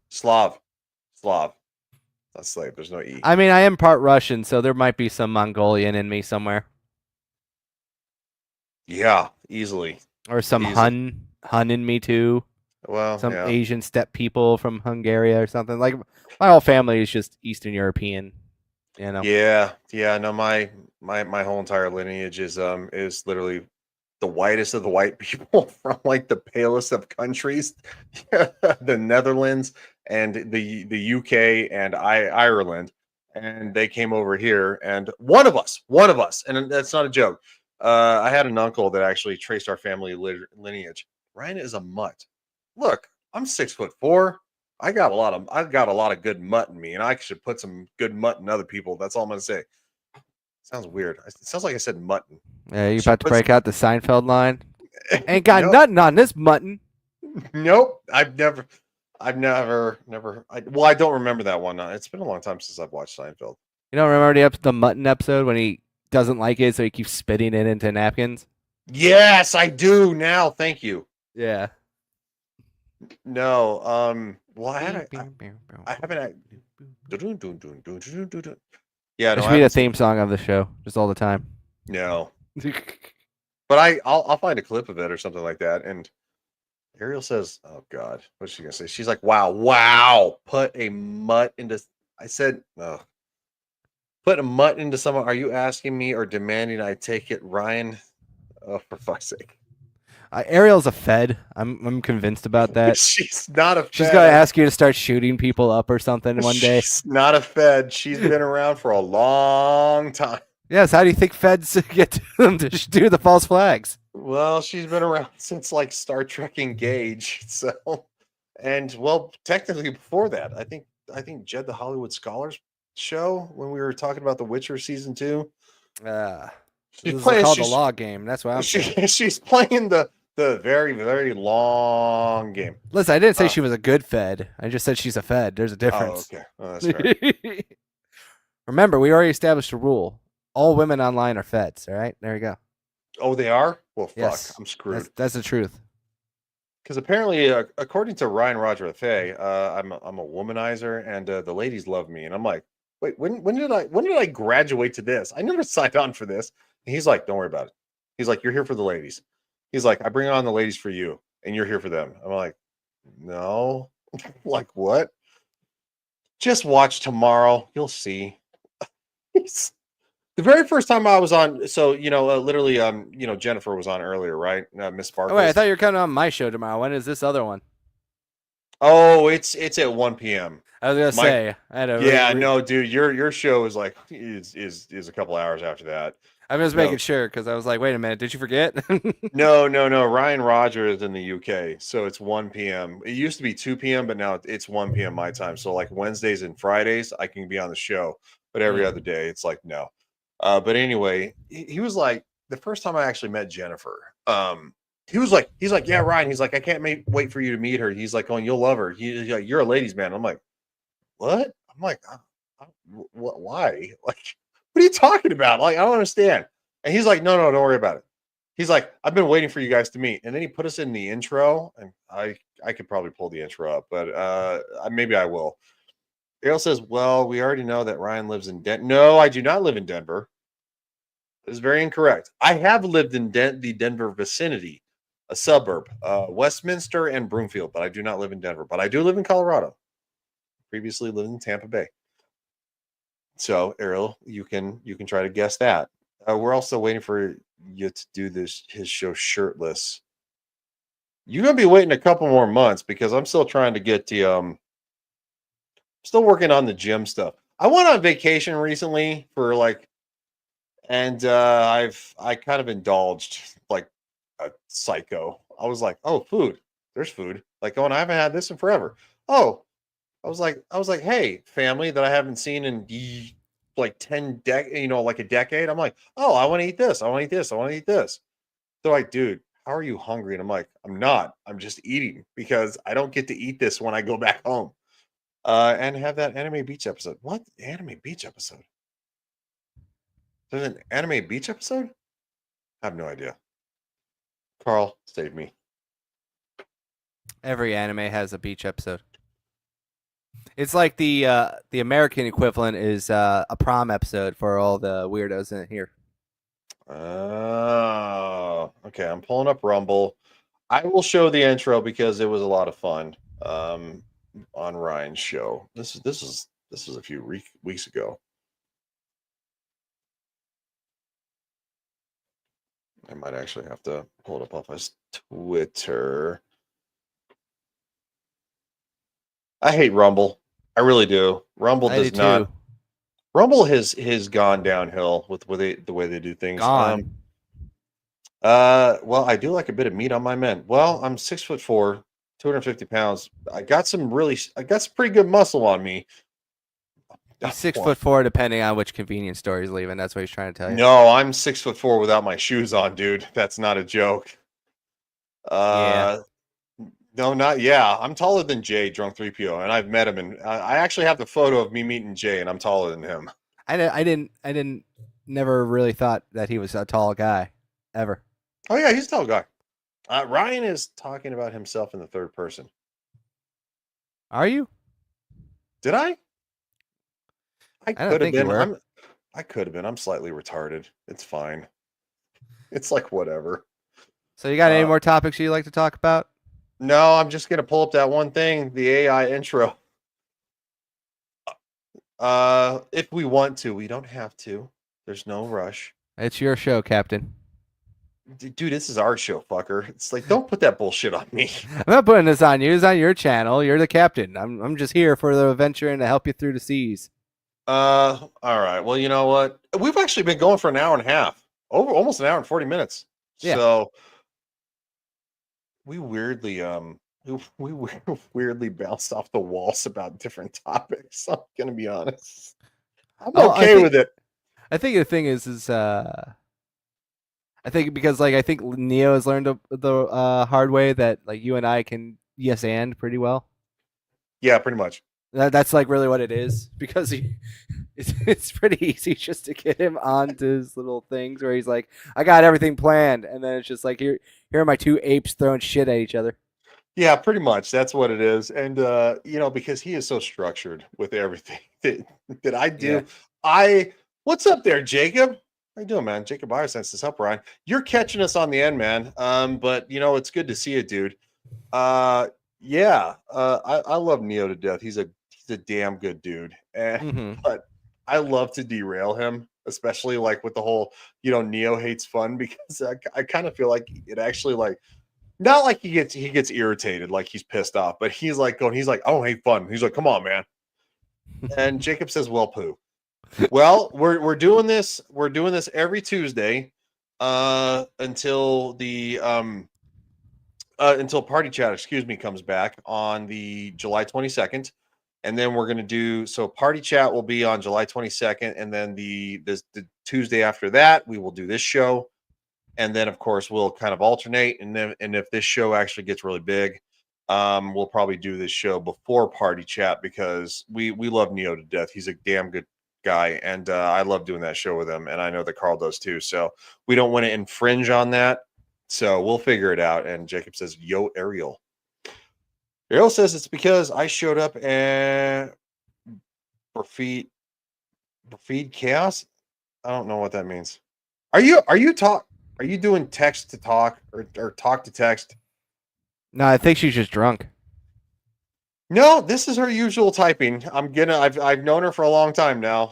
Slav. Not slave. There's no e. I mean, I am part Russian, so there might be some Mongolian in me somewhere, Yeah, easily. or some Easy. Hun in me too. Well, Some yeah. Asian steppe people from Hungary or something. Like my whole family is just Eastern European. You know. Yeah. No, my whole entire lineage is literally the whitest of the white people from like the palest of countries, the Netherlands and the UK and Ireland, and they came over here. And one of us, and that's not a joke. I had an uncle that actually traced our family lineage. Ryan is a mutt. Look, I'm 6'4". I got a lot of good mutt in me, and I should put some good mutt in other people. That's all I'm gonna say. Sounds weird. It sounds like I said mutton. Yeah, you Should about to put break out the Seinfeld line? Ain't got Nope. nothing on this mutton. Nope. I've never. I don't remember that one. It's been a long time since I've watched Seinfeld. You don't remember the mutton episode when he doesn't like it, so he keeps spitting it into napkins? Yes, I do now. Thank you. Yeah. No. Well, I haven't. Yeah, That no. should be the theme song of the show, just all the time. No. But I'll find a clip of it or something like that. And Ariel says, "Oh God, what's she gonna say?" She's like, "Wow, put a mutt into." I said, "No, put a mutt into someone." Are you asking me or demanding I take it, Ryan? Oh, for fuck's sake! Ariel's a Fed. I'm convinced about that. She's not a Fed. She's gonna ask you to start shooting people up or something one day. She's not a Fed. She's been around for a long time. Yes. How do you think Feds get to them to do the false flags? Well, she's been around since like Star Trek Engage. So, and well, technically before that, I think Jed the Hollywood Scholars show when we were talking about The Witcher season 2. This She's is playing called the law game. That's why I'm saying. she's playing the very, very long game. Listen, I didn't say she was a good Fed. I just said she's a Fed. There's a difference. Oh, okay. Oh, that's fair. Remember, we already established a rule. All women online are Feds. All right, there you go. Oh, they are? Well, fuck. Yes. I'm screwed. That's the truth. Because apparently, according to Ryan Roger Fay, I'm a womanizer, and the ladies love me. And I'm like, wait, when did I graduate to this? I never signed on for this. And he's like, don't worry about it. He's like, you're here for the ladies. He's like, I bring on the ladies for you, and you're here for them. I'm like, no, like what? Just watch tomorrow. You'll see. The very first time I was on, so literally, Jennifer was on earlier, right? Miss Sparkles. Oh, wait, I thought you were coming on my show tomorrow. When is this other one? Oh, it's at 1 p.m. I was gonna say, I had a no, dude, your show is like is a couple hours after that. I'm just making sure because I was like, wait a minute, did you forget? No. Ryan Roger is in the UK, so it's 1 p.m. It used to be 2 p.m., but now it's 1 p.m. my time. So like Wednesdays and Fridays, I can be on the show, but every other day, it's like no. But anyway, he was like the first time I actually met Jennifer. He's like, yeah, Ryan. He's like, I can't wait for you to meet her. He's like, oh, you'll love her. He's like, you're a ladies' man. I'm like, what? I'm like, why? Like, what are you talking about? Like, I don't understand. And he's like, no, don't worry about it. He's like, I've been waiting for you guys to meet. And then he put us in the intro, and I could probably pull the intro up, but maybe I will. Ariel says, well, we already know that Ryan lives in Denver. No, I do not live in Denver. That is very incorrect. I have lived in the Denver vicinity, a suburb, Westminster and Broomfield, but I do not live in Denver. But I do live in Colorado. Previously lived in Tampa Bay. So, Ariel, you can try to guess that. We're also waiting for you to do his show shirtless. You're gonna be waiting a couple more months because I'm still trying to get the still working on the gym stuff. I went on vacation recently for and I kind of indulged like a psycho. I was like, oh, food. There's food. Like, oh, and I haven't had this in forever. Oh, I was like, hey, family that I haven't seen in like 10 like a decade. I'm like, oh, I want to eat this. I want to eat this. I want to eat this. They're like, dude, how are you hungry? And I'm like, I'm not. I'm just eating because I don't get to eat this when I go back home. And have that anime beach episode. What anime beach episode? There's an anime beach episode? I have no idea. Carl, save me. Every anime has a beach episode. It's like the American equivalent is a prom episode for all the weirdos in here. Oh, okay. I'm pulling up Rumble. I will show the intro because it was a lot of fun. On Ryan's show. This is a few weeks ago. I might actually have to pull it up off his Twitter. I hate Rumble. I really do. Rumble I does do not. too. Rumble has gone downhill with the way they do things. Gone. Well, I do like a bit of meat on my men. Well, I'm 6'4", 250 pounds. I got some pretty good muscle on me. He's 6'4", depending on which convenience store he's leaving. That's what he's trying to tell you. No, I'm 6'4" without my shoes on, dude. That's not a joke. Yeah. No, not yeah. I'm taller than Jay, Drunk 3PO, and I've met him, and I actually have the photo of me meeting Jay, and I'm taller than him. I didn't never really thought that he was a tall guy ever. Oh yeah, he's a tall guy. Ryan is talking about himself in the third person. Are you? Did I? I don't could have think you been. were. I could have been. I'm slightly retarded. It's fine. It's like whatever. So you got any more topics you'd like to talk about? No, I'm just gonna pull up that one thing, the AI intro. If we want to, we don't have to. There's no rush. It's your show, Captain. Dude, this is our show, fucker. It's like, don't put that bullshit on me. I'm not putting this on you. It's on your channel. You're the captain. I'm just here for the adventure and to help you through the seas. All right. Well, you know what? We've actually been going for an hour and a half. Over almost an hour and 40 minutes. Yeah. So we weirdly weirdly bounced off the walls about different topics. I'm gonna be honest. I'm okay with it. I think the thing is I think because I think Neo has learned the hard way that like you and I can yes and pretty well. Yeah, pretty much. That's like really what it is because it's pretty easy just to get him onto his little things where he's like, I got everything planned, and then it's just like here are my two apes throwing shit at each other. Yeah, pretty much. That's what it is. And because he is so structured with everything that I do. Yeah. What's up there, Jacob? How you doing, man? Jacob Biosense is up, Ryan. You're catching us on the end, man. But it's good to see you, dude. I love Neo to death. He's a damn good dude. And but I love to derail him, especially like with the whole, Neo hates fun, because I kind of feel like it actually like not like he gets irritated, like he's pissed off, but he's like, I don't hate fun. He's like, come on, man. And Jacob says, well, poo. Well, we're doing this. We're doing this every Tuesday until the until Party Chat, comes back on the July 22nd. And then we're going to do, so Party Chat will be on July 22nd. And then the Tuesday after that, we will do this show. And then, of course, we'll kind of alternate. And if this show actually gets really big, we'll probably do this show before Party Chat, because we love Neo to death. He's a damn good guy. And I love doing that show with him. And I know that Carl does too. So we don't want to infringe on that. So we'll figure it out. And Jacob says, yo, Ariel. Ariel says it's because I showed up and feed chaos. I don't know what that means. Are you doing text to talk or talk to text? No, I think she's just drunk. No, this is her usual typing. I've known her for a long time now.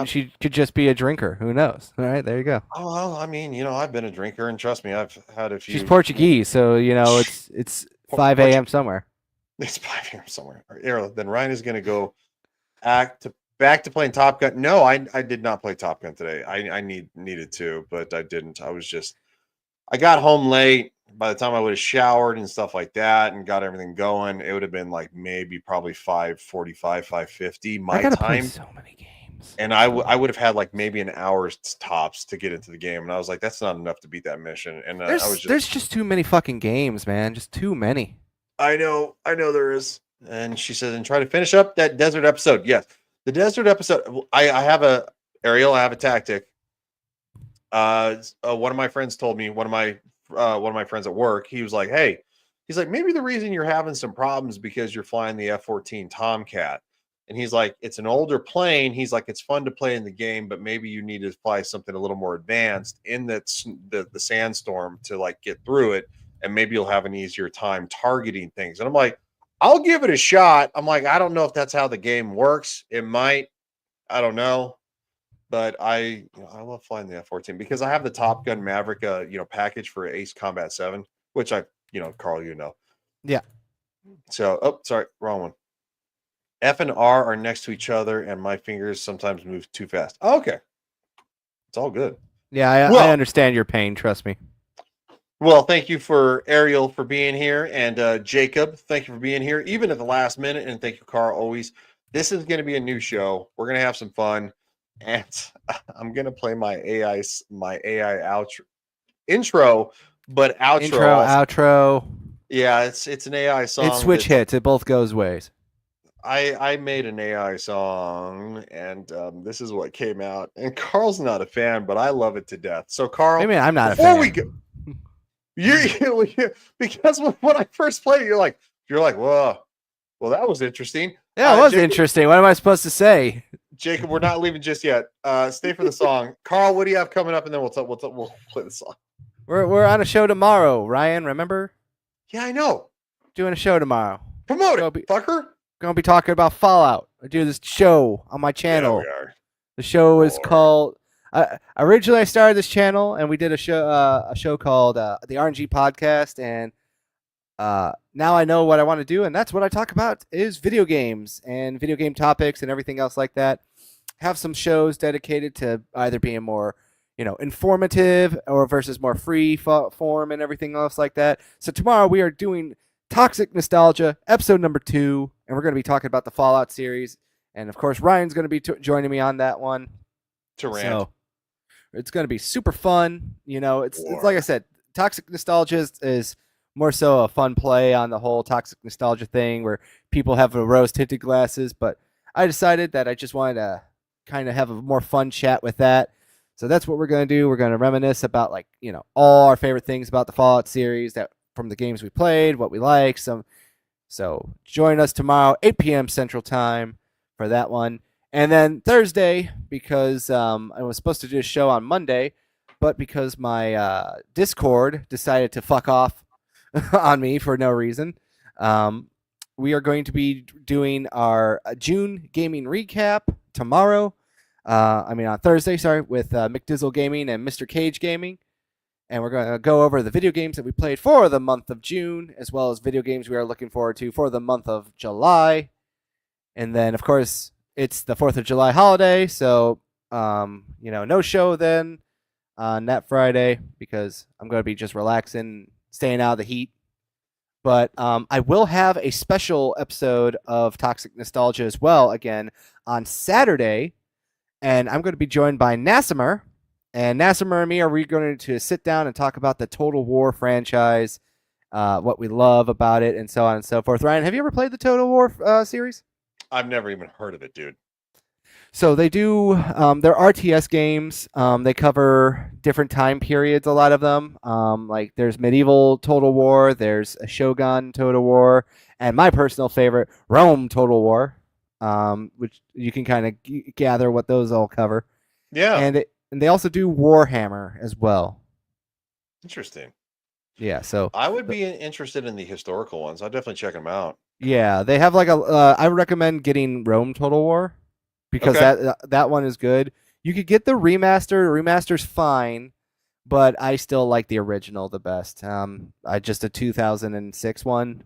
She could just be a drinker. Who knows? All right, there you go. Oh, well, I mean, I've been a drinker, and trust me, I've had a few. She's Portuguese, so it's 5 a.m. somewhere. It's 5 a.m. somewhere. Then Ryan is going to go back to playing Top Gun. No, I did not play Top Gun today. I needed to, but I didn't. I got home late. by the time I would have showered and stuff like that and got everything going, it would have been like maybe probably 5:45, 5:50 I my gotta play time. so many games. And I would have had like maybe an hour's tops to get into the game. And I was like, that's not enough to beat that mission. And I was There's just too many fucking games, man. Just too many. I know there is. And she said, and try to finish up that desert episode. Yes. The desert episode. I have a Ariel, I have a tactic. One of my friends told me, one of my friends at work, he was like, hey, he's like, maybe the reason you're having some problems because you're flying the F-14 Tomcat. And he's like, it's an older plane. He's like, it's fun to play in the game, but maybe you need to fly something a little more advanced in the sandstorm to like get through it. And maybe you'll have an easier time targeting things. And I'm like, I'll give it a shot. I'm like, I don't know if that's how the game works. It might, I don't know. But I love flying the F-14 because I have the Top Gun Maverick, package for Ace Combat 7, which Carl, Yeah. So, oh, sorry, wrong one. F and R are next to each other, and my fingers sometimes move too fast. Oh, okay. It's all good. Yeah, I understand your pain. Trust me. Well, thank you for Ariel for being here, and Jacob, thank you for being here, even at the last minute, and thank you, Carl, always. This is going to be a new show. We're going to have some fun, and I'm going to play my AI outro, intro, but outro. Outro. Yeah, it's an AI song. It's switch hits. It both goes ways. I made an AI song, and this is what came out. And Carl's not a fan, but I love it to death. So, Carl, I mean, I'm not a before fan. we go, because when I first played it, you're like, whoa, well, that was interesting. Yeah, it was Jacob, interesting. What am I supposed to say? Jacob, we're not leaving just yet. Stay for the song. Carl, what do you have coming up? And then we'll play the song. We're on a show tomorrow, Ryan. Remember? Yeah, I know. Doing a show tomorrow. Promote it, fucker. Gonna be talking about Fallout. I do this show on my channel. Yeah, we are. The show is called. Originally, I started this channel, and we did a show called the RNG Podcast, and now I know what I want to do, and that's what I talk about is video games and video game topics and everything else like that. Have some shows dedicated to either being more, informative or versus more free form and everything else like that. So tomorrow we are doing Toxic Nostalgia, episode number 2, and we're going to be talking about the Fallout series. And of course, Ryan's going to be joining me on that one. So it's going to be super fun. It's like I said, Toxic Nostalgia is more so a fun play on the whole Toxic Nostalgia thing where people have rose-tinted glasses. But I decided that I just wanted to kind of have a more fun chat with that. So that's what we're going to do. We're going to reminisce about all our favorite things about the Fallout series that from the games we played, what we like. So join us tomorrow, 8 p.m. Central Time for that one. And then Thursday, because I was supposed to do a show on Monday, but because my Discord decided to fuck off on me for no reason, we are going to be doing our June gaming recap tomorrow. On Thursday, with McDizzle Gaming and Mr. Cage Gaming. And we're going to go over the video games that we played for the month of June, as well as video games we are looking forward to for the month of July. And then, of course, it's the 4th of July holiday, so, no show then on that Friday because I'm going to be just relaxing, staying out of the heat. But I will have a special episode of Toxic Nostalgia as well, again, on Saturday. And I'm going to be joined by Nassimer. And Nassimer and me are going to sit down and talk about the Total War franchise, what we love about it, and so on and so forth. Ryan, have you ever played the Total War series? I've never even heard of it, dude. So they do, they're RTS games. They cover different time periods, a lot of them. Like there's medieval Total War, there's a Shogun Total War, and my personal favorite, Rome Total War, which you can kind of gather what those all cover. Yeah. And they also do Warhammer as well. Interesting. Yeah, so I would be interested in the historical ones. I'll definitely check them out. Yeah, they have I would recommend getting Rome Total War because that one is good. You could get the remaster. The remaster's fine, but I still like the original the best. I just a 2006 one.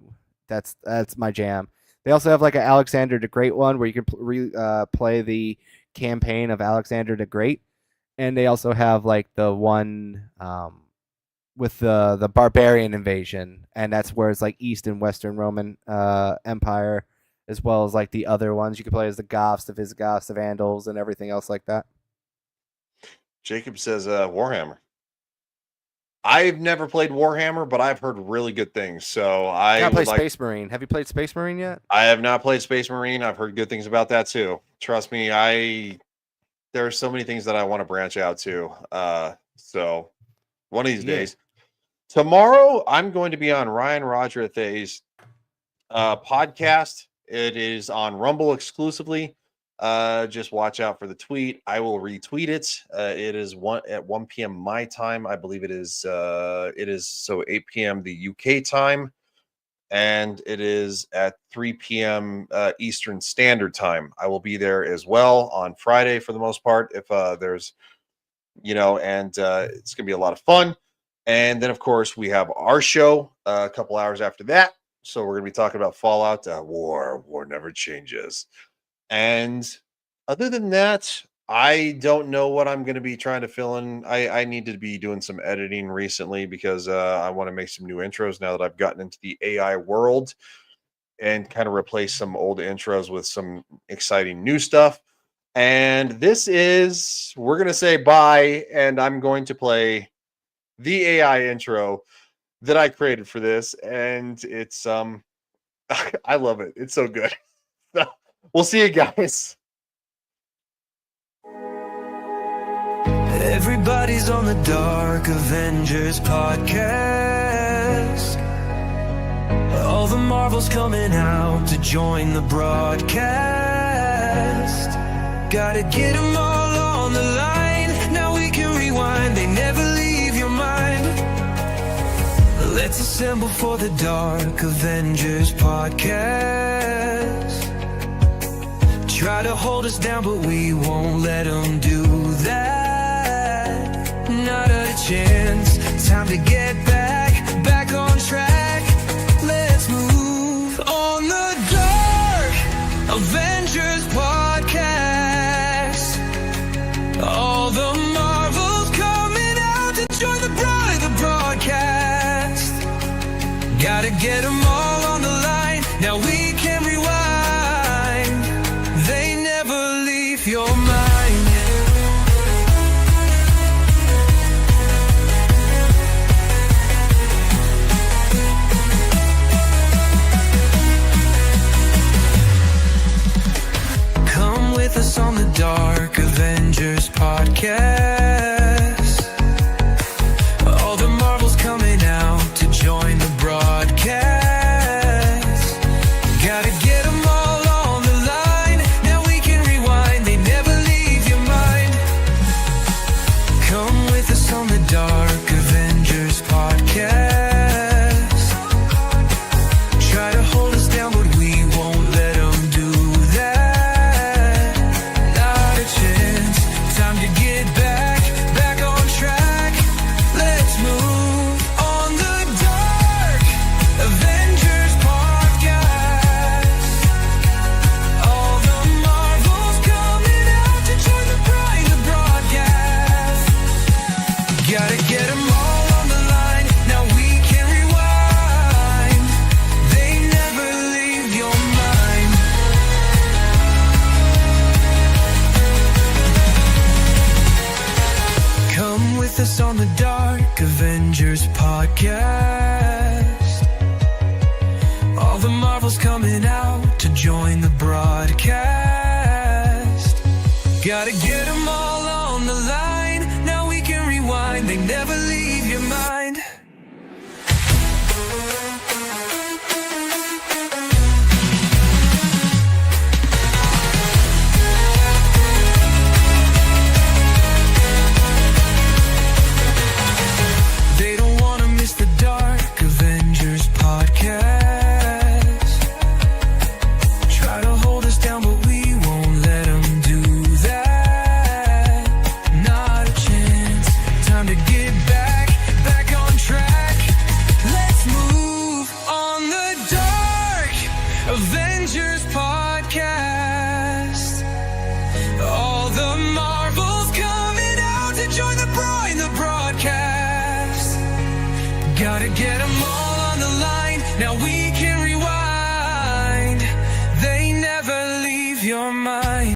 That's my jam. They also have like an Alexander the Great one where you can play the campaign of Alexander the Great. And they also have like the one with the barbarian invasion, and that's where it's like East and Western Roman Empire, as well as like the other ones. You can play as the Goths, the Visigoths, the Vandals, and everything else like that. Jacob says Warhammer. I've never played Warhammer, but I've heard really good things. So I gotta play would like. Space Marine. Have you played Space Marine yet? I have not played Space Marine. I've heard good things about that too. Trust me, there are so many things that I want to branch out to. So one of these days. Tomorrow, I'm going to be on Ryan Roger Thay's podcast. It is on Rumble exclusively. Just watch out for the tweet. I will retweet it. It is at 1 p.m. my time. I believe it is so 8 p.m. the UK time, and it is at 3 p.m. Eastern Standard Time. I will be there as well on Friday for the most part. If there's, and it's gonna be a lot of fun. And then of course we have our show a couple hours after that. So we're gonna be talking about Fallout. War never changes. And other than that, I don't know what I'm going to be trying to fill in. I need to be doing some editing recently because I want to make some new intros now that I've gotten into the AI world and kind of replace some old intros with some exciting new stuff. And we're going to say bye, and I'm going to play the AI intro that I created for this. And it's, I love it. It's so good. We'll see you guys. Everybody's on the Dark Avengers podcast. All the Marvels coming out to join the broadcast. Gotta get them all on the line. Now we can rewind. They never leave your mind. Let's assemble for the Dark Avengers podcast. Try to hold us down, but we won't let them do that. Not a chance. Time to get back on track. Let's move on the Dark Avengers podcast. All the Marvels coming out to join the broadcast. Gotta get them all on the line. Now we can rewind. They never leave your mind. Come with us on the Dark Avengers podcast. All the Marvels coming out to join the broadcast. Gotta get them all on the line. Now we can rewind. They never leave your mind. Come with us on the Dark Avengers podcast. Try to hold us down, but we won't let them do that. Not a chance. Time to get back on track. Let's move on the Dark Avengers podcast. All the Marvels coming out to join the broadcast. Gotta get them all on the line. Now we can rewind. They never leave your mind. Come with us on the Dark Avengers podcast. All the Marvels coming out to join the broadcast. Gotta get them all on the line. Now we can rewind. They never leave your mind. They don't want to miss the Dark Avengers podcast. Try to hold us down, but we won't let them do that. Gotta get them all on the line. Now we can rewind.